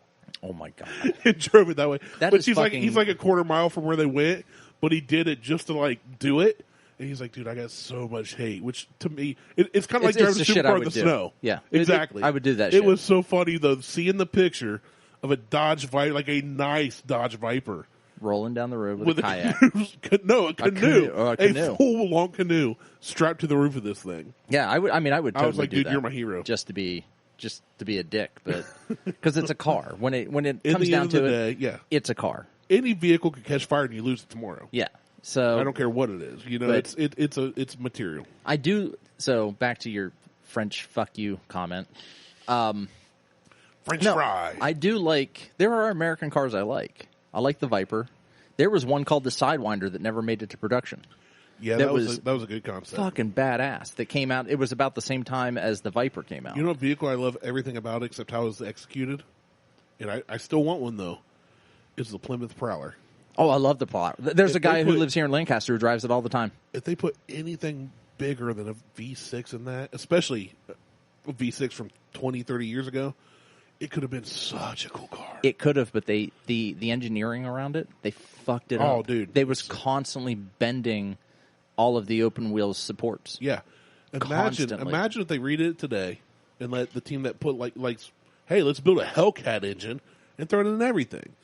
Oh my god! And drove it that way. But he's like a quarter mile from where they went, but he did it just to like do it. And he's like, dude, I got so much hate. Which to me, it's kind of like driving a supercar in the snow. Yeah, exactly. I would do that. It was so funny though, seeing the picture of a Dodge Viper, like a nice Dodge Viper, rolling down the road with a kayak. A canoe. A full long canoe strapped to the roof of this thing. Yeah, I would. I mean, I would. Totally I was like, dude, that you're my hero. Just to be a dick, but because it's a car. When it comes down to it, yeah, it's a car. Any vehicle could catch fire and you lose it tomorrow. Yeah. So I don't care what it is. You know, it's material. I do. So back to your French fuck you comment. French fry. I do like. There are American cars I like. I like the Viper. There was one called the Sidewinder that never made it to production. Yeah, that was a good concept. Fucking badass. That came out. It was about the same time as the Viper came out. You know what vehicle I love everything about except how it was executed, and I still want one though. Is the Plymouth Prowler. Oh, I love the Prowler. There's a guy who lives here in Lancaster who drives it all the time. If they put anything bigger than a V6 in that, especially a V6 from 20, 30 years ago, it could have been such a cool car. It could have, but the engineering around it, they fucked it up. Oh, dude. They was constantly bending all of the open wheels supports. Yeah. Imagine if they redid it today and let the team that put like, hey, let's build a Hellcat engine and throw it in everything.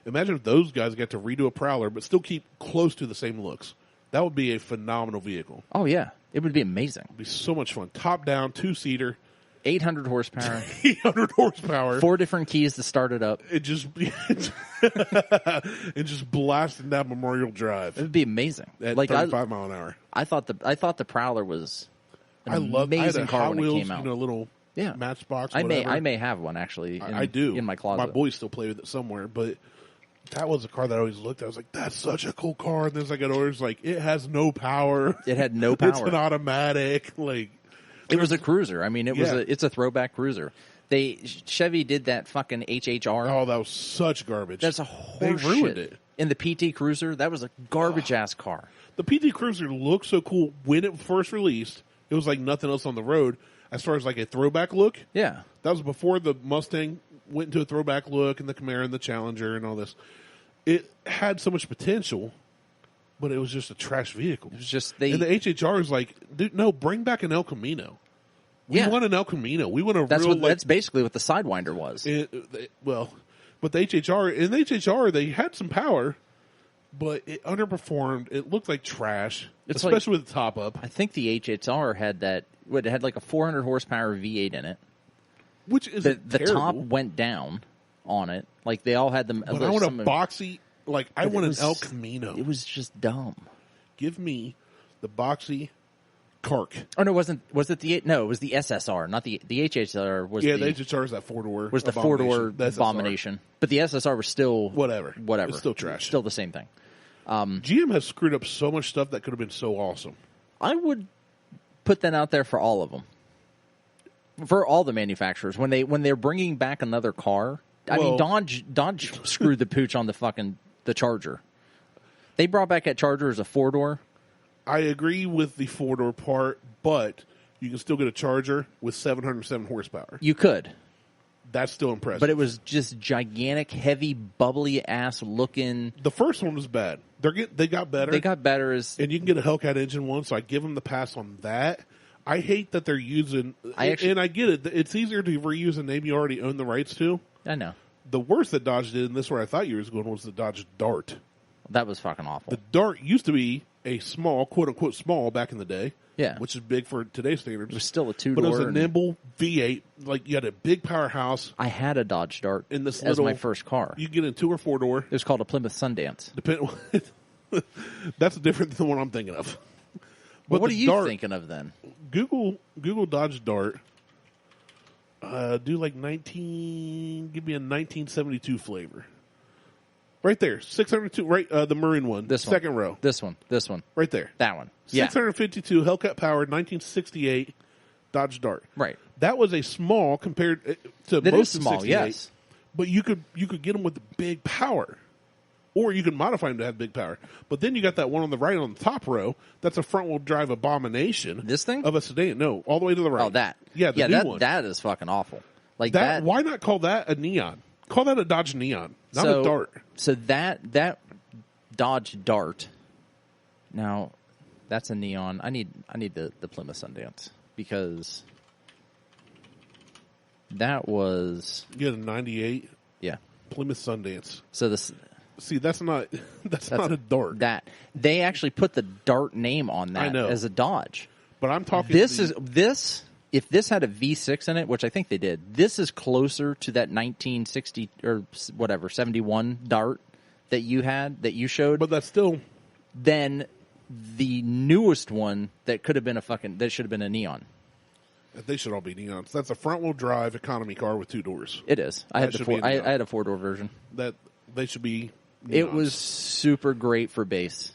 Imagine if those guys got to redo a Prowler but still keep close to the same looks. That would be a phenomenal vehicle. Oh, yeah. It would be amazing. It would be so much fun. Top down, 2-seater. 800 horsepower. 800 horsepower. 4 different keys to start it up. It just blasting down Memorial Drive. It would be amazing. At 35 mile an hour. I thought the Prowler was amazing car when it came out. You know, little Matchbox. I may have one actually. I do in my closet. My boys still play with it somewhere, but that was a car that I always looked at. I was like, that's such a cool car. And then as I got older, it's like, it has no power. It had no power. It's an automatic. Like, it was a cruiser. I mean, it's a throwback cruiser. Chevy did that fucking HHR. Oh, that was such garbage. That's a horse They ruined shit. it. And the PT Cruiser, that was a garbage ass car. The PT Cruiser looked so cool when it first released. It was like nothing else on the road as far as like a throwback look. Yeah. That was before the Mustang went into a throwback look and the Camaro and the Challenger and all this. It had so much potential, but it was just a trash vehicle. It was just and the HHR is like, dude, no, bring back an El Camino. We want an El Camino. We want a that's basically what the Sidewinder was. But the HHR, they had some power, but it underperformed. It looked like trash, It's especially with the top up. I think the HHR had that. It had like a 400 horsepower V8 in it. Which is The terrible. top went down on it. Like they all had them. But I want a boxy. Like I want an El Camino. It was just dumb. Give me the boxy Kark. Oh no, was it the no? It was the SSR, not the HHR. Was Yeah, the the HHR is that 4-door. was the 4-door The SSR. abomination, but the SSR was still Whatever. Whatever. It's still trash. Still the same thing. GM has screwed up so much stuff that could have been so awesome. I would put that out there for all of them, for all the manufacturers when they're bringing back another car. I mean, Dodge screwed the pooch on the Charger. They brought back that Charger as a 4-door. I agree with the 4-door part, but you can still get a Charger with 707 horsepower. You could, That's still impressive. but it was just gigantic, heavy, bubbly ass looking. The first one was bad. They got better. They got better as and you can get a Hellcat engine one, so I give them the pass on that. I hate that they're using, and I get it. It's easier to reuse a name you already own the rights to. I know. The worst that Dodge did, and this is where I thought you was going, was the Dodge Dart. That was fucking awful. The Dart used to be a small, quote-unquote small back in the day. Yeah. Which is big for today's standards. It was still a 2-door. But it was a nimble V8. Like, you had a big powerhouse. I had a Dodge Dart In this as little- my first car. You get in 2 or 4-door. It was called a Plymouth Sundance. That's different than the one I'm thinking of. But what the are you Dart, thinking of then? Google Dodge Dart. Do like 19. Give me a 1972 flavor. Right there, 602. Right, the maroon one. This one. Second row. This one. Right there. That one. Yeah. 652 Hellcat powered 1968 Dodge Dart. Right. That was a small compared to That most is of small, 68, yes. But you could get them with the big power. Or you can modify them to have big power. But then you got that one on the right on the top row. That's a front-wheel drive abomination. This thing? Of a sedan. No, all the way to the right. Oh, that. Yeah, the new one. That is fucking awful. Like That, why not call that a Neon? Call that a Dodge Neon, not a Dart. So that Dodge Dart. Now, that's a Neon. I need the Plymouth Sundance because that was You had a 98 yeah. Plymouth Sundance. So this See, that's not a Dart. that they actually put the Dart name on that I know. as a Dodge. But I'm talking. This if this had a V6 in it, which I think they did, this is closer to that 1960 or whatever 71 Dart that you showed. But that's still. Than the newest one that could have been that should have been a Neon. They should all be Neons. That's a front-wheel drive economy car with 2 doors. It is. I had should be a Neon. I had a 4-door version. That they should be. Neons. It was super great for base.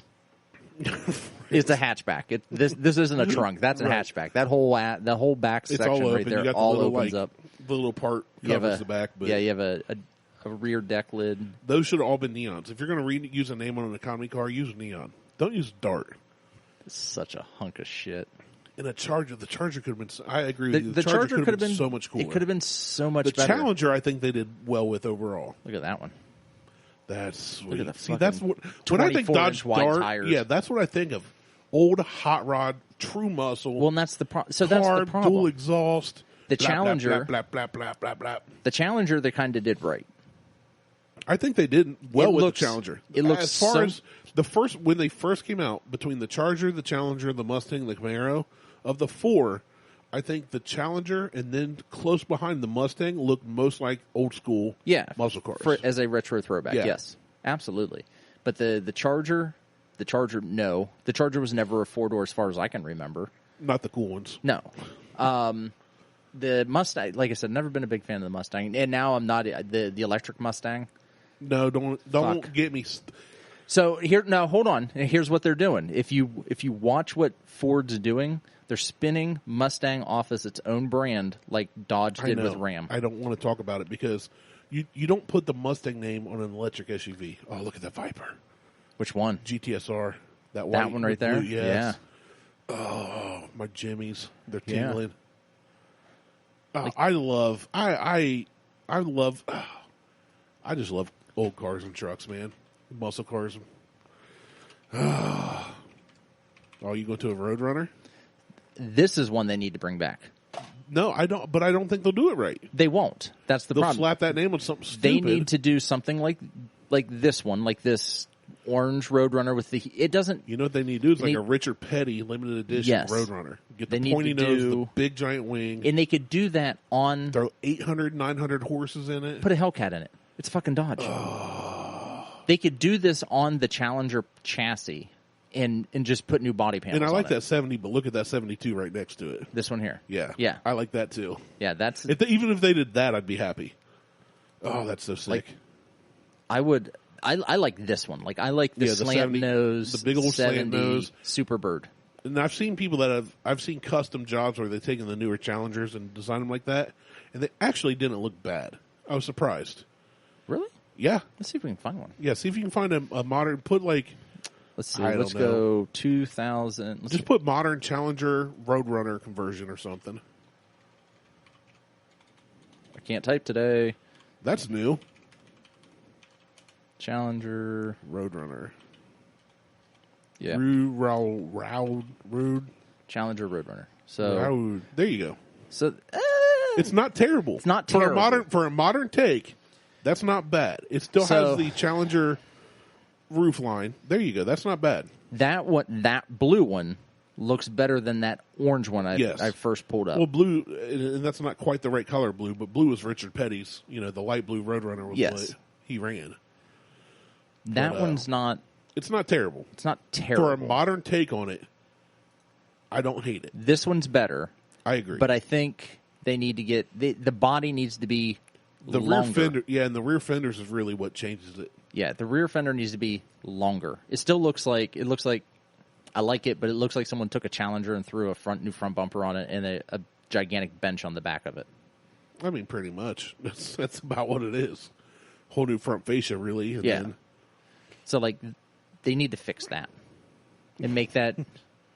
It's a hatchback. This isn't a trunk. That's a Right. hatchback. The whole back It's section all open. right there You got all the little, opens up. The little part You have covers the back. But you have a rear deck lid. those should have all been Neons. If you're going to use a name on an economy car, use Neon. Don't use Dart. It's such a hunk of shit. And the Charger could have been. I agree with you. The Charger could have been so much cooler. It could have been so much The better. Challenger, I think they did well with overall. Look at that one. That's sweet. Look at the See, that's fucking what when I think 24-inch Dodge wide Dart. tires. Yeah, that's what I think of. Old hot rod, true muscle. Well, and that's the problem. So that's the carb, problem. dual exhaust. The blah, Challenger- blah, blah, blah, blah, blah, blah. The Challenger, they kind of did right. I think they did well with looks- the Challenger. it looks as far so- as when they first came out, between the Charger, the Challenger, the Mustang, the Camaro, of the 4, I think the Challenger and then close behind the Mustang looked most like old school muscle cars. As a retro throwback. Yeah. Yes, absolutely. But the Charger, no. The Charger was never a 4-door as far as I can remember. Not the cool ones. No. The Mustang, like I said, never been a big fan of the Mustang. And now I'm not the electric Mustang. No, don't Fuck. get me. So now hold on. Here's what they're doing. If you watch what Ford's doing, they're spinning Mustang off as its own brand, like Dodge did with Ram. I don't want to talk about it because you don't put the Mustang name on an electric SUV. Oh, look at that Viper. Which one? GTSR. That That one right there? Blue, yes. Yeah. Oh, my Jimmies. They're Yeah. tingling. I just love old cars and trucks, man. Muscle cars. Oh, you go to a Roadrunner? This is one they need to bring back. No, I don't. But I don't think they'll do it right. They won't. That's the They'll problem. slap that name on something stupid. They need to do something like this one, like this orange Roadrunner with the. It doesn't. You know what they need to do? It's like a Richard Petty limited edition Roadrunner. Get the pointy nose, the big giant wing. And they could do that on. Throw 800, 900 horses in it. Put a Hellcat in it. It's a fucking Dodge. Oh. They could do this on the Challenger chassis and just put new body panels on it. And I like that 70, but look at that 72 right next to it. This one here. Yeah. Yeah. I like that too. Yeah, that's... Even if they did that, I'd be happy. Oh, that's so sick. I like this one. Like, I like the slant 70, nose, the big old slant nose, Superbird. And I've seen people that I've seen custom jobs where they've taken the newer Challengers and designed them like that, and they actually didn't look bad. I was surprised. Really? Yeah. Let's see if we can find one. Yeah, see if you can find a modern. Put like. Let's see. Let's go 2000. Just put modern Challenger Roadrunner conversion or something. I can't type today. That's new. Challenger Roadrunner. Yeah. Rude. Challenger Roadrunner. So there you go. So it's not terrible. It's not terrible for a modern take. That's not bad. It still has the Challenger roof line. There you go. That's not bad. That blue one looks better than that orange one I first pulled up. Well, blue, and that's not quite the right color blue, but blue was Richard Petty's. You know, the light blue Roadrunner was what he ran. That one's not... It's not terrible. It's not terrible. For a modern take on it, I don't hate it. This one's better. I agree. But I think they need to get... The body needs to be the longer. Rear fender, and the rear fenders is really what changes it. Yeah, the rear fender needs to be longer. It still looks like... I like it, but it looks like someone took a Challenger and threw a new front bumper on it and a gigantic bench on the back of it. I mean, pretty much. That's about what it is. Whole new front fascia, really. And then... So, they need to fix that and make that...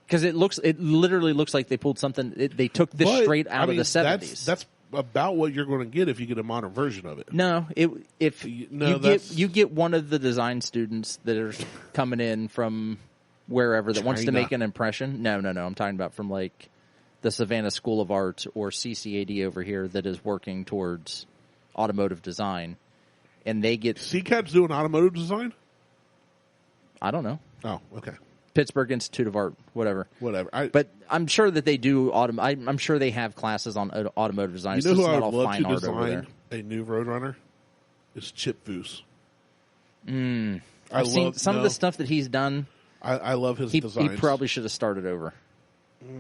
Because it literally looks like they pulled something... They took this straight out of the 70s. That's about what you're going to get if you get a modern version of it. No, you get one of the design students that are coming in from wherever that wants to make an impression. No. I'm talking about from the Savannah School of Art or CCAD over here that is working towards automotive design, and they get CCAD's doing automotive design. I don't know. Oh, okay. Pittsburgh Institute of Art, whatever. But I'm sure that they do. I'm sure they have classes on automotive design. You know who I would love to design a new Roadrunner? Is Chip Foose. I've seen some of the stuff that he's done. I love his designs. He probably should have started over.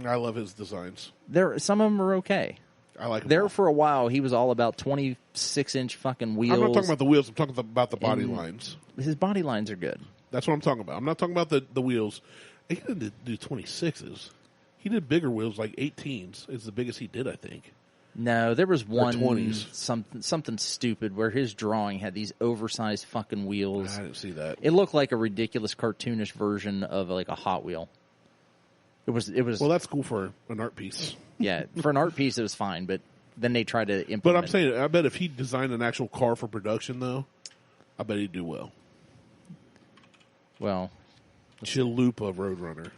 I love his designs. Some of them are okay. I like them there all. For a while. He was all about 26-inch fucking wheels. I'm not talking about the wheels. I'm talking about the body lines. His body lines are good. That's what I'm talking about. I'm not talking about the wheels. He didn't do 26s. He did bigger wheels, like 18s. Is the biggest he did, I think. No, there was one 20s. something stupid where his drawing had these oversized fucking wheels. I didn't see that. It looked like a ridiculous cartoonish version of a Hot Wheel. It was. Well, that's cool for an art piece. Yeah, for an art piece, it was fine, but then they tried to implement. But I'm saying, I bet if he designed an actual car for production, though, I bet he'd do well. Well, Chalupa Roadrunner.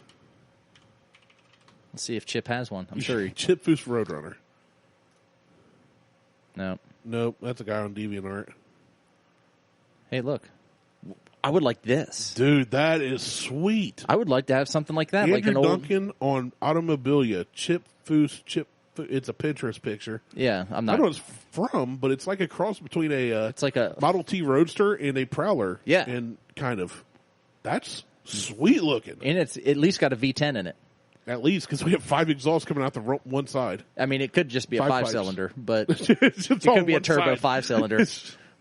Let's see if Chip has one. I'm sure he... Chip Foose Roadrunner. No. Nope, that's a guy on DeviantArt. Hey, look. I would like this. Dude, that is sweet. I would like to have something like that. Andrew like an old... Duncan on Automobilia. Chip Foose. It's a Pinterest picture. Yeah, I'm not... I don't know what it's from, but it's like a cross between it's like a Model T Roadster and a Prowler. Yeah. And kind of... That's sweet looking. And it's at least got a V10 in it. At least, because we have 5 exhausts coming out the one side. I mean, it could just be a 5-cylinder, but it could be a turbo 5-cylinder.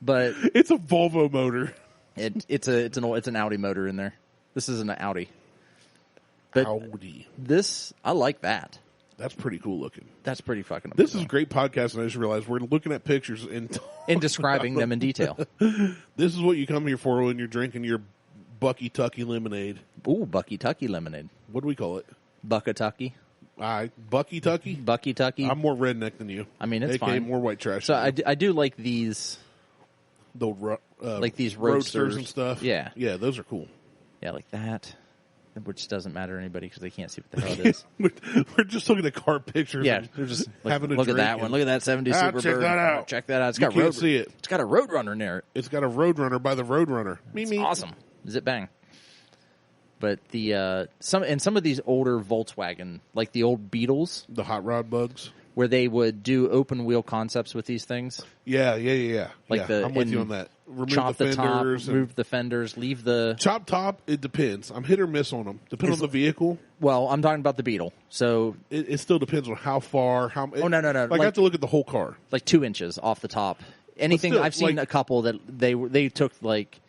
But it's a Volvo motor. It's an Audi motor in there. This is an Audi. But Audi. I like that. That's pretty cool looking. That's pretty fucking amazing. This is a great podcast, and I just realized we're looking at pictures and describing them in detail. This is what you come here for when you're drinking your Buckatucky Lemonade. Ooh, Buckatucky Lemonade. What do we call it? Buckatucky. Buckatucky? Buckatucky. I'm more redneck than you. I mean, it's AKA fine. more white trash. So I do like these... like these roadsters and stuff. Yeah. Yeah, those are cool. Yeah, like that. Which doesn't matter to anybody because they can't see what the hell it is. We're just looking at car pictures. Yeah, they're just having a look drink. At that one. Look at that 70 Superbird. Check that out. Check that out. It's got see it. It's got a Roadrunner in there. It's got a Roadrunner by the Roadrunner. It's awesome. Zip bang. But the some of these older Volkswagen, like the old Beetles, The hot rod bugs. where they would do open wheel concepts with these things. Yeah. Like I'm with you on that. Remove Chop the the top, fenders. remove the fenders, leave the... Chop top, it depends. I'm hit or miss on them. Depends on the vehicle. Well, I'm talking about the Beetle. So, It still depends on how far. no. Like I have to look at the whole car. like 2 inches off the top. Anything, still, I've seen like- a couple that they took like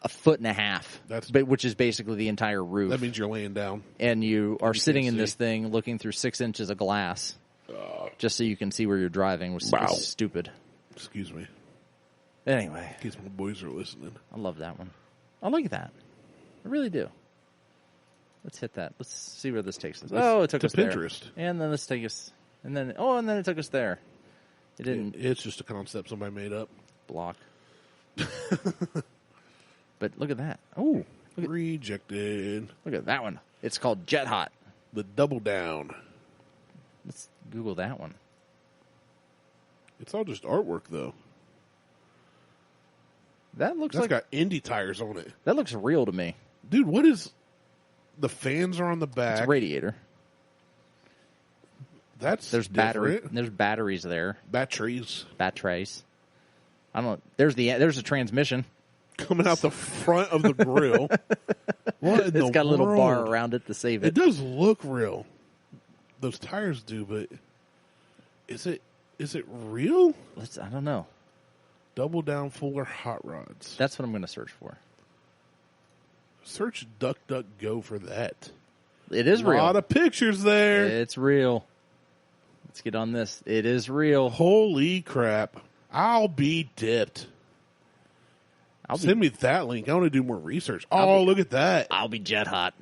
a foot and a half, That's- which is basically the entire roof. That means you're laying down. And you are sitting can't in this see. thing looking through 6 inches of glass just so you can see where you're driving, which Wow. is stupid. Excuse me. Anyway, In case my boys are listening. I love that one. I like that. I really do. Let's hit that. Let's see where this takes us. Oh, it took to us there. Pinterest. And then let's take us. And then it took us there. It didn't It's just a concept somebody made up. block. But look at that. Oh, Rejected. look at that one. It's called Jet Hot. The double down. Let's Google that one. It's all just artwork, though. That looks That's like got Indy tires on it. that looks real to me. Dude, what is... The fans are on the back. It's a radiator. That's There's different. There's batteries there. Batteries. Batteries. I don't know. There's a transmission. Coming out the front of the grill. What in It's the got a little world? bar around it to save It it. does look real. Those tires do, but is it real? I don't know. Double down Fuller hot rods. That's what I'm going to search for. Search DuckDuckGo for that. It is A real. lot of pictures there. It's real. Let's get on this. It is real. Holy crap. I'll be dipped. Send me that link. I want to do more research. Oh, look at that. I'll be jet hot.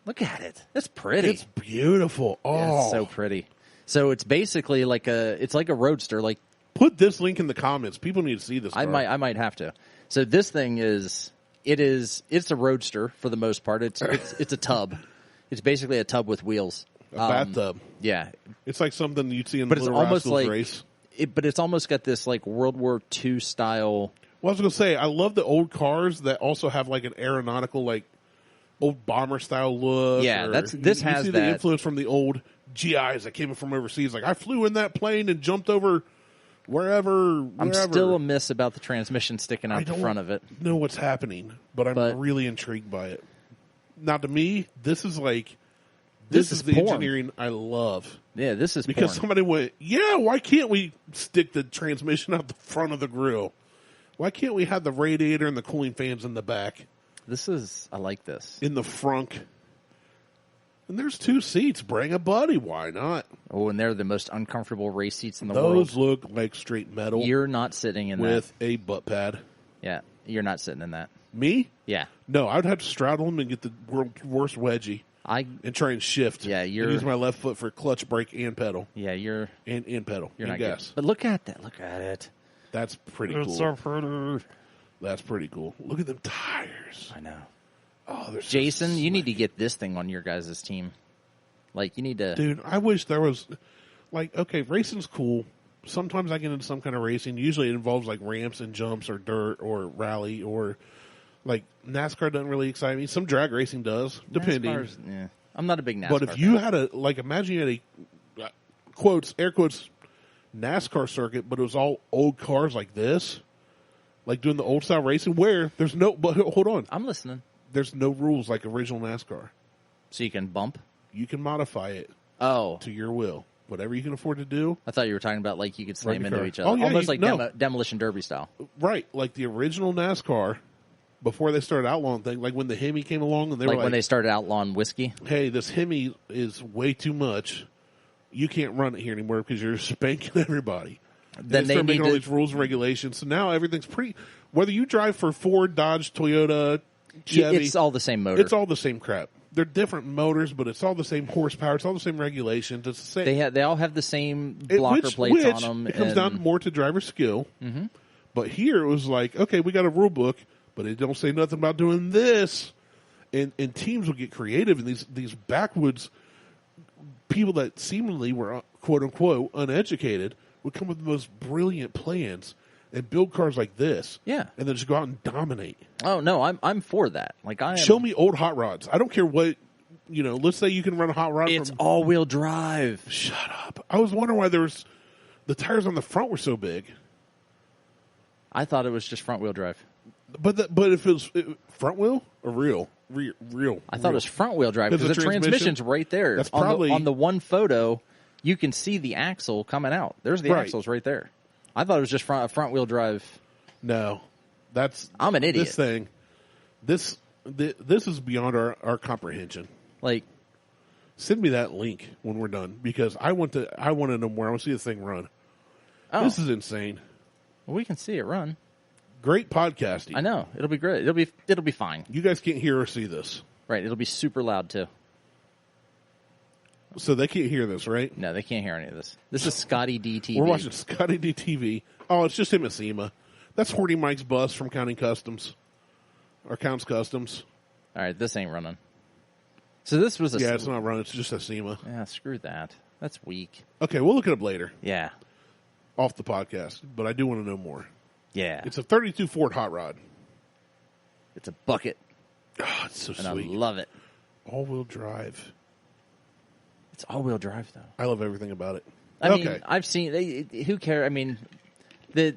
Look at it. It's pretty. It's beautiful. Oh, Yeah, it's so pretty. So it's basically like a roadster. Like put this link in the comments. People need to see this car. I might have to. So this thing it's a roadster for the most part. It's a tub. It's basically a tub with wheels. A bathtub. Yeah, It's like something you'd see in but it's Little almost Rascals like race. but it's almost got this like World War II style. Well, I was going to say, I love the old cars that also have like an aeronautical, like old bomber style look. Yeah, or this you has see that. the influence from the old GIs that came in from overseas. Like I flew in that plane and jumped over wherever. I'm still amiss about the transmission sticking I out the don't front of it. know what's happening, but I'm really intrigued by it. Now, to me, this is like this is the porn. engineering I love. Yeah, this is Because porn. somebody went, yeah, why can't we stick the transmission out the front of the grill? Why can't we have the radiator and the cooling fans in the back, I like this. in the front? And there's 2 seats. Bring a buddy. Why not? Oh, and they're the most uncomfortable race seats in the world. Those look like straight metal You're not sitting in with a butt pad. that. Yeah, you're not sitting in that. Me? Yeah, No, I'd have to straddle them and get the world's worst wedgie and try and shift. Yeah, And use my left foot for clutch, brake, and pedal. you're And pedal. you're and not gas. good. But look at that. Look at it. That's pretty It's cool. so pretty. That's pretty cool. Look at them tires. I know. Oh, they're so Jason, you need to slick. get this thing on your guys' team. Like, you need to... Dude, I wish there was, like, okay, racing's cool. Sometimes I get into some kind of racing. Usually it involves, like, ramps and jumps or dirt or rally or, like, NASCAR doesn't really excite me. Some drag racing does, depending. NASCAR's- yeah. I'm not a big NASCAR But if you fan. had imagine you had a, air quotes, NASCAR circuit, but it was all old cars like this, like doing the old style racing where there's no, but hold on, I'm listening. there's no rules like original NASCAR. So you can bump? You can modify it Oh. to your will. Whatever you can afford to do. I thought you were talking about, like, you could slam Right into car. each other. Oh, yeah, Almost you- like no. Demolition Derby style. Right. Like the original NASCAR, before they started outlawing things, like when the Hemi came along and they Like were when like, they started outlawing whiskey. hey, this Hemi is way too much. You can't run it here anymore because you're spanking everybody. Then they they start need making all to... these rules and regulations. So now everything's pretty. Whether you drive for Ford, Dodge, Toyota, Chevy, It's all the same motor. it's all the same crap. They're different motors, but it's all the same horsepower. It's all the same regulations. It's the same. They all have the same blocker plates on them. It comes down more to driver skill. Mm-hmm. But here it was like, okay, we got a rule book, but it don't say nothing about doing this. And teams will get creative, and these backwoods people that seemingly were quote unquote uneducated would come with the most brilliant plans and build cars like this. Yeah. And then just go out and dominate. Oh no, I'm for that. Like Show me old hot rods. I don't care what, let's say you can run a hot rod. It's all-wheel drive. Shut up. I was wondering why the tires on the front were so big. I thought it was just front-wheel drive. But if it was front wheel or real? I thought it was front-wheel drive because the transmission's right there. That's probably on the one photo, you can see the axle coming out. There's the axles right there. I thought it was just front-wheel drive. No. I'm an idiot. This thing, this is beyond our comprehension. Like, send me that link when we're done because I want to know more. I want to see this thing run. Oh. This is insane. Well, we can see it run. Great podcasting. I know. It'll be great. It'll be fine. You guys can't hear or see this. Right. It'll be super loud too. So they can't hear this, right? No, they can't hear any of this. This is Scotty D TV. We're watching Scotty D TV. Oh, it's just him at SEMA. That's Horty Mike's bus from Counting Customs. Or Counts Customs. All right, this ain't running. So this was Yeah, it's not running. It's just a SEMA. Yeah, screw that. That's weak. Okay, we'll look it up later. Yeah. Off the podcast. But I do want to know more. Yeah. It's a 32 Ford hot rod. It's a bucket. Oh, it's so and sweet. I love it. All-wheel drive. It's all-wheel drive, though. I love everything about it. I mean, I've seen... who cares? I mean, the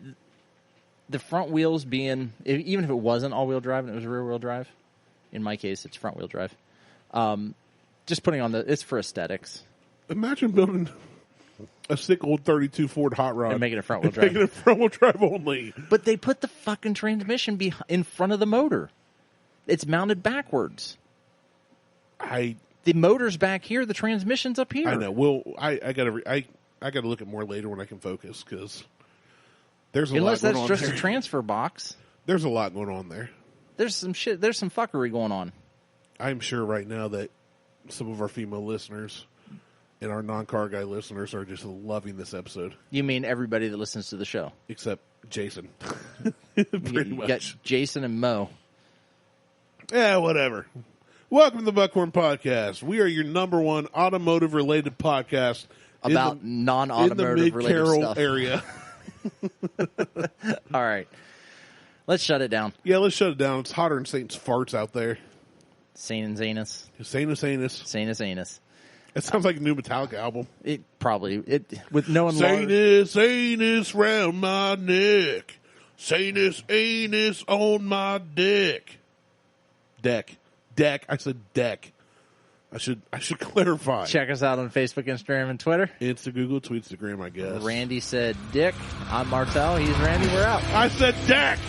front wheels being... Even if it wasn't all-wheel drive and it was rear-wheel drive, in my case, it's front-wheel drive. Just putting on it's for aesthetics. Imagine building a sick old 32 Ford hot rod. And making it front-wheel drive. Making it front-wheel drive only. But they put the fucking transmission in front of the motor. It's mounted backwards. The motor's back here. The transmission's up here. I know. Well, I gotta look at more later when I can focus because there's a lot going on. Unless that's just a transfer box. There's a lot going on there. There's some shit. There's some fuckery going on. I'm sure right now that some of our female listeners and our non-car guy listeners are just loving this episode. You mean everybody that listens to the show? Except Jason. You got Jason and Mo. Yeah, whatever. Welcome to the Buckhorn Podcast. We are your number one automotive-related podcast about non-automotive-related stuff. In the Mid-Carroll area. All right. Let's shut it down. Yeah, let's shut it down. It's hotter than Satan's farts out there. Satan's anus. Satan's anus. Satan's anus. It sounds like a new Metallica album. It probably. With no one. Satan's anus round my neck. Satan's anus on my dick. Deck. I said deck. I should clarify. Check us out on Facebook, Instagram, and Twitter. Google, Tweetstagram, I guess. Randy said dick. I'm Martelle. He's Randy. We're out. I said deck.